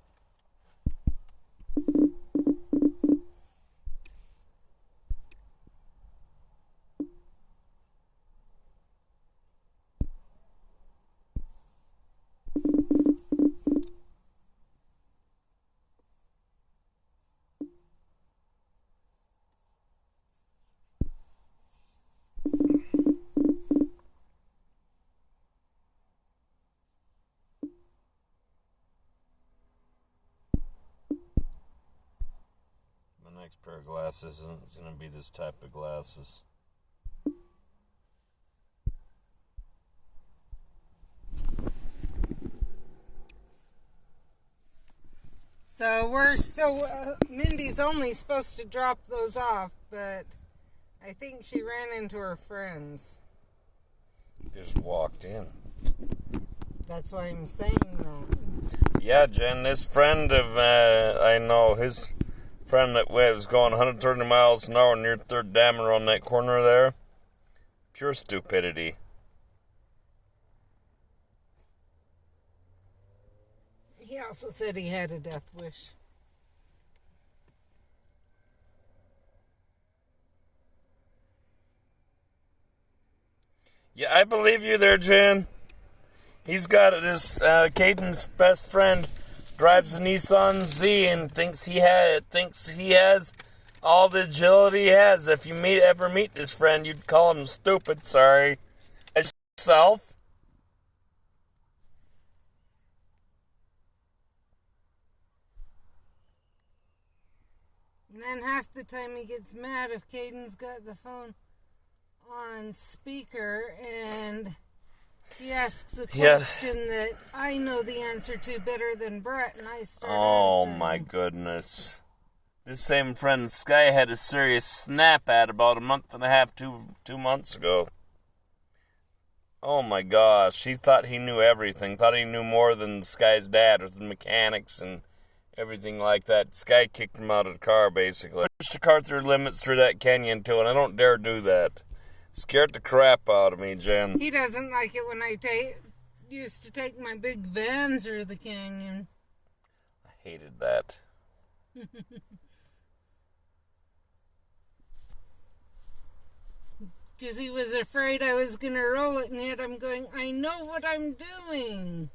Next pair of glasses isn't going to be this type of glasses. So we're still, Mindy's only supposed to drop those off, but I think she ran into her friends. Just walked in. That's why I'm saying that. Yeah, Jen, this friend of, I know, his friend that was going 130 miles an hour near 3rd Dam around that corner there. Pure stupidity. He also said he had a death wish. Yeah, I believe you there, Jen. He's got this, Caden's best friend drives a Nissan Z and thinks he has all the agility he has. If you ever meet this friend, you'd call him stupid. Sorry. As yourself. And then half the time he gets mad if Caden's got the phone on speaker and he asks a question that I know the answer to better than Brett, and I start answering. My goodness. This same friend, Sky, had a serious snap at about a month and a half, 2 months ago. Oh my gosh, she thought he knew everything, thought he knew more than Sky's dad with the mechanics and everything like that. Sky kicked him out of the car, basically. Pushed the car through limits through that canyon, too, and I don't dare do that. Scared the crap out of me, Jen. He doesn't like it when I used to take my big van through the canyon. I hated that. Because he was afraid I was going to roll it, and yet I'm going, I know what I'm doing.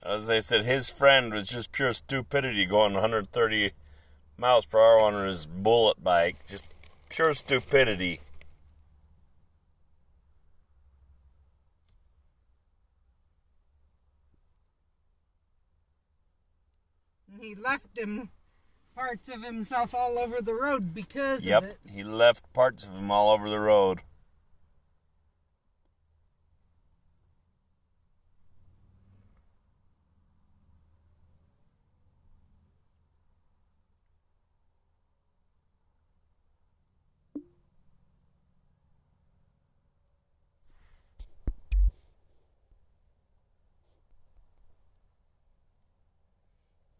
As they said, his friend was just pure stupidity going 130 miles per hour on his bullet bike. Just pure stupidity. And he left him parts of himself all over the road because Yep, of it. he left parts of him all over the road.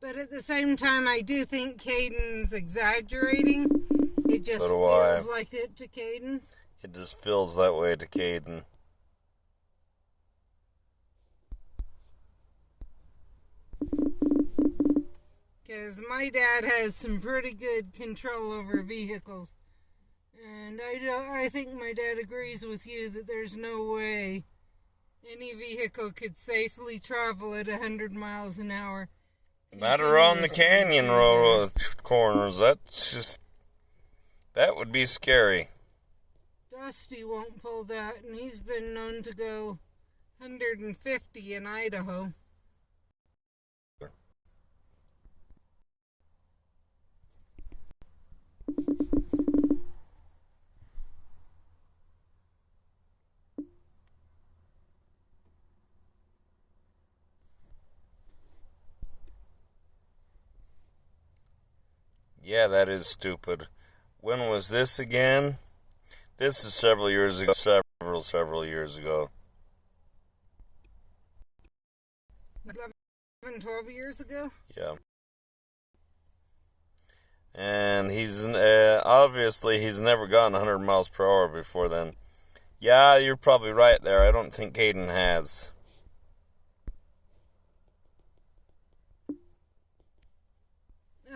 But at the same time, I do think Caden's exaggerating. It just So do I. feels like it to Caden. It just feels that way to Caden. Because my dad has some pretty good control over vehicles. And I think my dad agrees with you that there's no way any vehicle could safely travel at 100 miles an hour. Not around the canyon road corners. That's just... that would be scary. Dusty won't pull that, and he's been known to go 150 in Idaho. Yeah, that is stupid. When was this again? This is several years ago. Several years ago. 11, 12 years ago? Yeah. And he's obviously he's never gone 100 miles per hour before then. Yeah, you're probably right there. I don't think Caden has.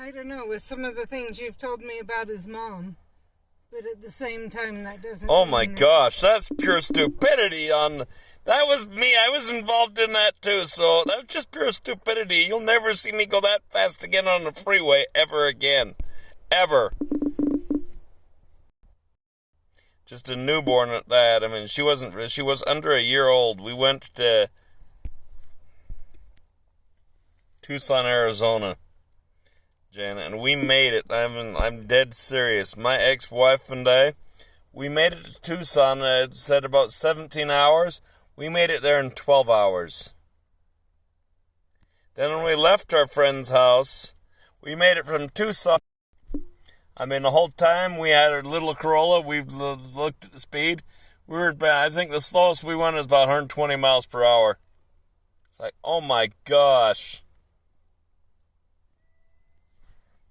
I don't know, with some of the things you've told me about his mom. But at the same time, that doesn't... Oh my gosh, that's pure stupidity on... That was me. I was involved in that too, so that was just pure stupidity. You'll never see me go that fast again on the freeway ever again. Ever. Just a newborn at that. I mean, she was under a year old. We went to Tucson, Arizona, Jen, and we made it. I'm dead serious. My ex-wife and I, we made it to Tucson. It said about 17 hours. We made it there in 12 hours. Then when we left our friend's house, we made it from Tucson. I mean, the whole time we had our little Corolla. We looked at the speed. I think the slowest we went was about 120 miles per hour. It's like, oh my gosh.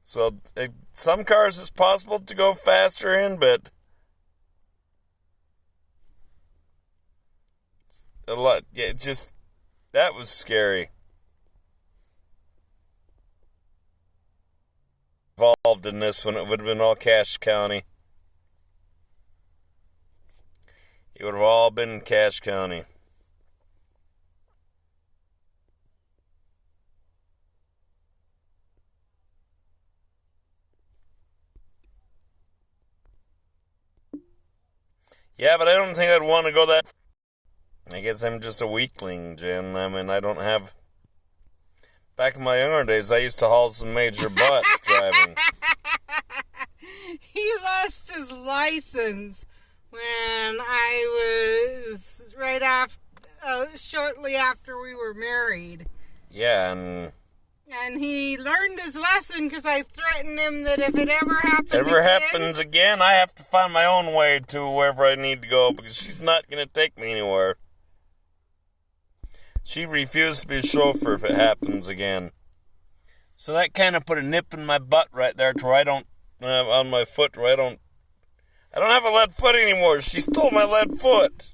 So, some cars it's possible to go faster in, but a lot, yeah, just, that was scary. Involved in this one, it would have been all Cache County. It would have all been Cache County. Yeah, but I don't think I'd want to go that... I guess I'm just a weakling, Jen. I mean, I don't have... Back in my younger days, I used to haul some major butts driving. He lost his license when I was shortly after we were married. Yeah, and he learned his lesson because I threatened him that if it ever happens again, I have to find my own way to wherever I need to go because she's not going to take me anywhere. She refused to be a chauffeur if it happens again. So that kind of put a nip in my butt right there to where I don't, on my foot, where I don't have a lead foot anymore. She stole my lead foot.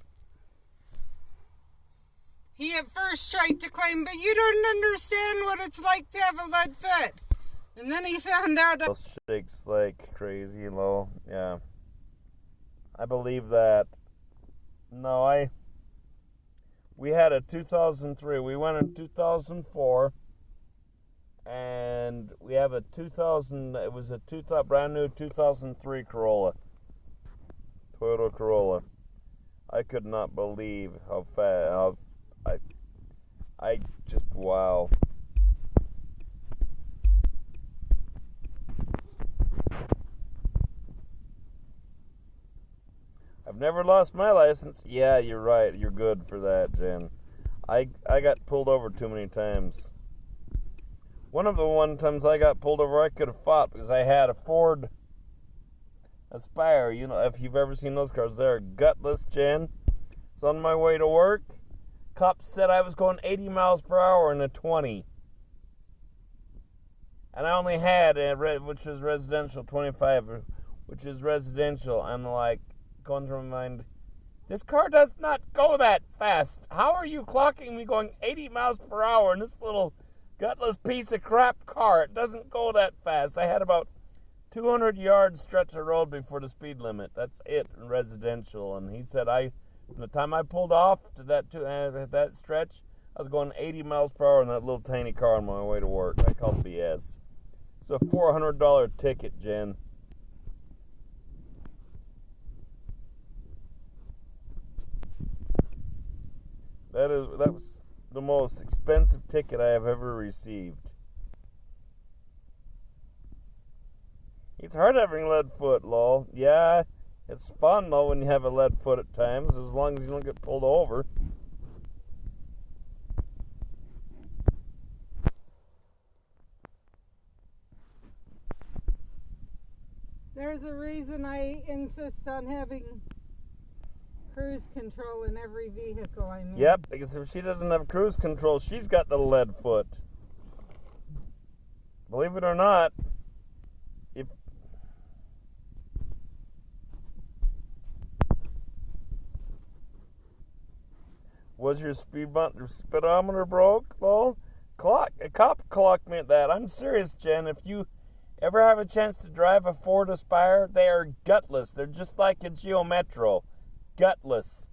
He at first tried to claim, but you don't understand what it's like to have a lead foot. And then he found out that shakes like crazy low. Yeah. I believe that. No, we had a 2003. We went in 2004. And we have a 2000, it was a brand new 2003 Corolla. Toyota Corolla. I could not believe how fast, I just, wow. I've never lost my license. Yeah, you're right. You're good for that, Jen. I got pulled over too many times. One of the times I got pulled over, I could have fought because I had a Ford Aspire. You know, if you've ever seen those cars, they're gutless, Jen. So on my way to work, cops said I was going 80 miles per hour in a 20. And I only had, which is residential, 25, which is residential. I'm like, going through my mind, this car does not go that fast. How are you clocking me going 80 miles per hour in this little gutless piece of crap car? It doesn't go that fast. I had about 200 yards stretch of road before the speed limit. That's it in residential. And he said from the time I pulled off to that stretch, I was going 80 miles per hour in that little tiny car on my way to work. I called BS. It's a $400 ticket, Jen. That was the most expensive ticket I have ever received. It's hard having lead foot, lol. Yeah, it's fun though when you have a lead foot at times, as long as you don't get pulled over. there's a reason I insist on having cruise control in every vehicle I'm in. Yep, because if she doesn't have cruise control, she's got the lead foot. Believe it or not, was your speedometer broke, lol? A cop clocked me at that. I'm serious, Jen. If you ever have a chance to drive a Ford Aspire, they are gutless. They're just like a Geo Metro. Gutless.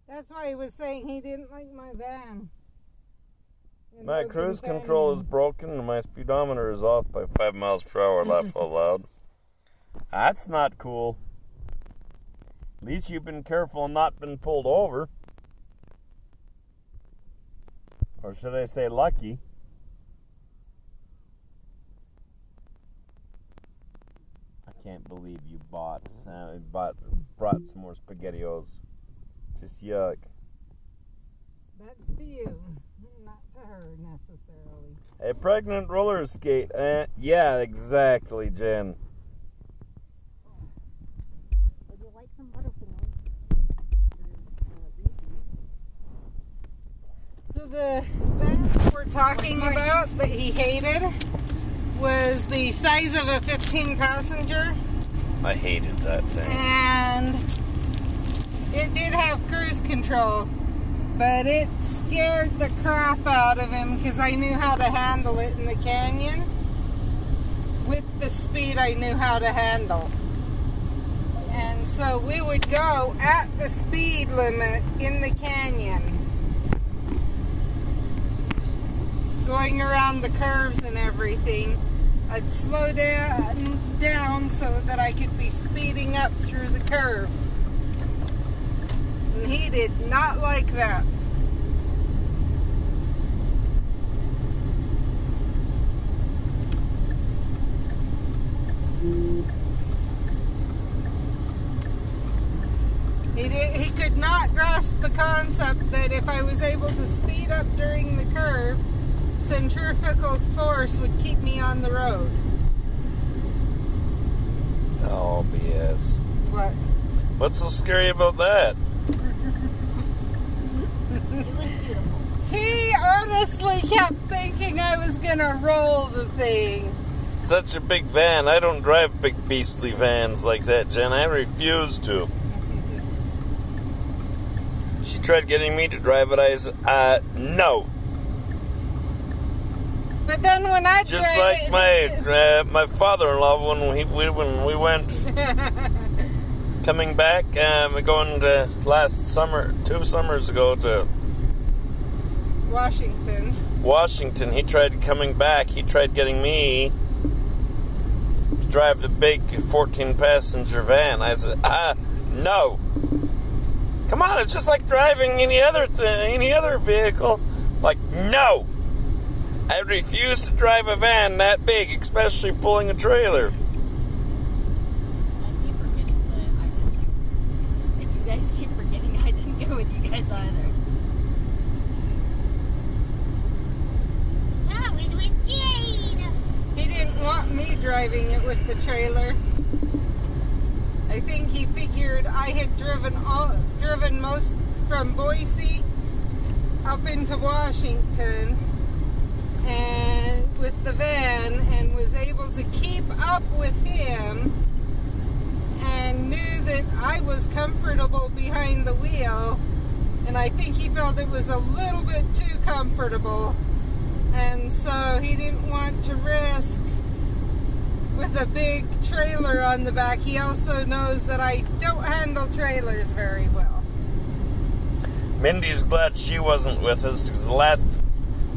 That's why he was saying he didn't like my van. My cruise control is broken and my speedometer is off by 5 miles per hour, laugh out loud. That's not cool. At least you've been careful and not been pulled over. Or should I say lucky? I can't believe you brought some more SpaghettiOs. Just yuck. That's to you, not to her necessarily. A pregnant roller skate. Yeah, exactly, Jen. Would you like some butterfingers? So the van we're talking about that he hated was the size of a 15-passenger. I hated that thing. And it did have cruise control, but it scared the crap out of him because I knew how to handle it in the canyon with the speed I knew how to handle. And so we would go at the speed limit in the canyon, going around the curves and everything. I'd slow down so that I could be speeding up through the curve. And he did not like that. He could not grasp the concept that if I was able to speed up during the curve, centrifugal force would keep me on the road. Oh, BS. What? What's so scary about that? beautiful. He honestly kept thinking I was gonna roll the thing. Such a big van. I don't drive big beastly vans like that, Jen. I refuse to. She tried getting me to drive it. I said, no. But then when I Just tried like my father-in-law when we went coming back, going to last summer, 2 summers ago to Washington. He tried coming back. He tried getting me to drive the big 14-passenger van. I said, no. Come on, it's just like driving any other vehicle. Like, no. I refuse to drive a van that big, especially pulling a trailer. I keep forgetting that I didn't. You guys keep forgetting I didn't go with you guys either. It's always with Jade. He didn't want me driving it with the trailer. I think he figured I had driven most from Boise up into Washington and with the van, and was able to keep up with him, and knew that I was comfortable behind the wheel, and I think he felt it was a little bit too comfortable, and so he didn't want to risk with a big trailer on the back. He also knows that I don't handle trailers very well. Mindy's glad she wasn't with us because the last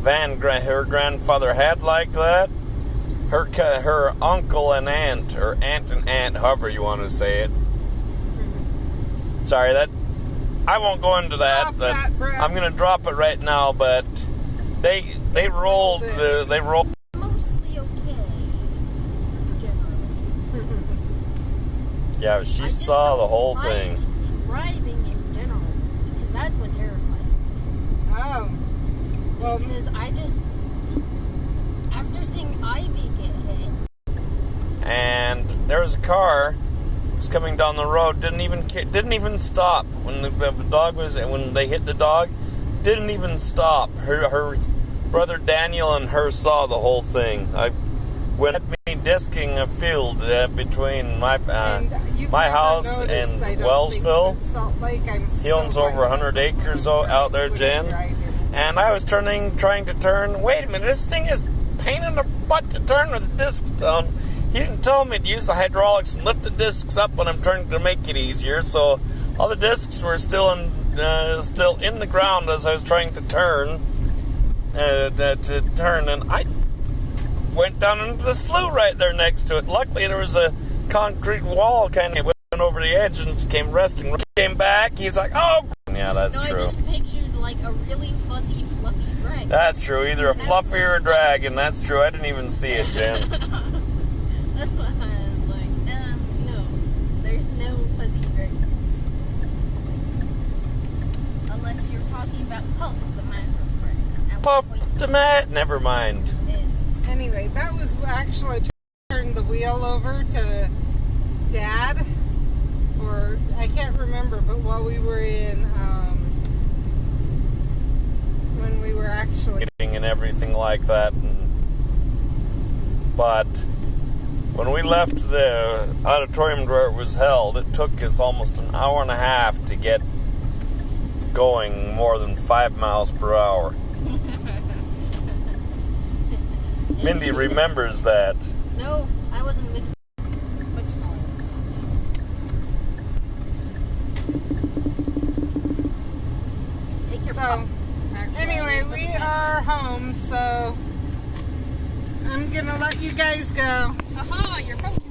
van her grandfather had like that, her uncle and aunt, or aunt and aunt, however you want to say it. Sorry, that I won't go into that. But I'm going to drop it right now. But they rolled. Mostly okay, generally. Yeah, she saw the whole thing. Driving in general, because that's what terrifies me. Oh. Well, because I just, after seeing Ivy get hit, and there was a car was coming down the road, didn't even stop when when they hit the dog, didn't even stop. Her brother Daniel and her saw the whole thing. When me disking a field between my house and Wellsville. He owns over 100 acres out there, Jen. And I was trying to turn. Wait a minute, this thing is pain in the butt to turn with the discs down. He didn't tell me to use the hydraulics and lift the discs up when I'm turning to make it easier. So all the discs were still in the ground as I was trying to turn. And I went down into the slough right there next to it. Luckily, there was a concrete wall kind of went over the edge and came resting. Came back. He's like, "Oh, yeah, that's true." I just pictured like a really fuzzy, fluffy dragon. That's true. Either a fluffy or a dragon. That's true. I didn't even see it, Jen. That's what I was like. No, there's no fuzzy dragons. Unless you're talking about Puff the Magic Dragon. Puff the Mat. Never mind. Anyway, that was actually turning the wheel over to Dad, or I can't remember, but while we were in, when we were actually and everything like that. But when we left the auditorium where it was held, it took us almost an hour and a half to get going more than 5 miles per hour. Mindy remembers that. No, I wasn't with you. Much smaller. Take your pup. Anyway, we are home, so I'm gonna let you guys go. Aha, your phone.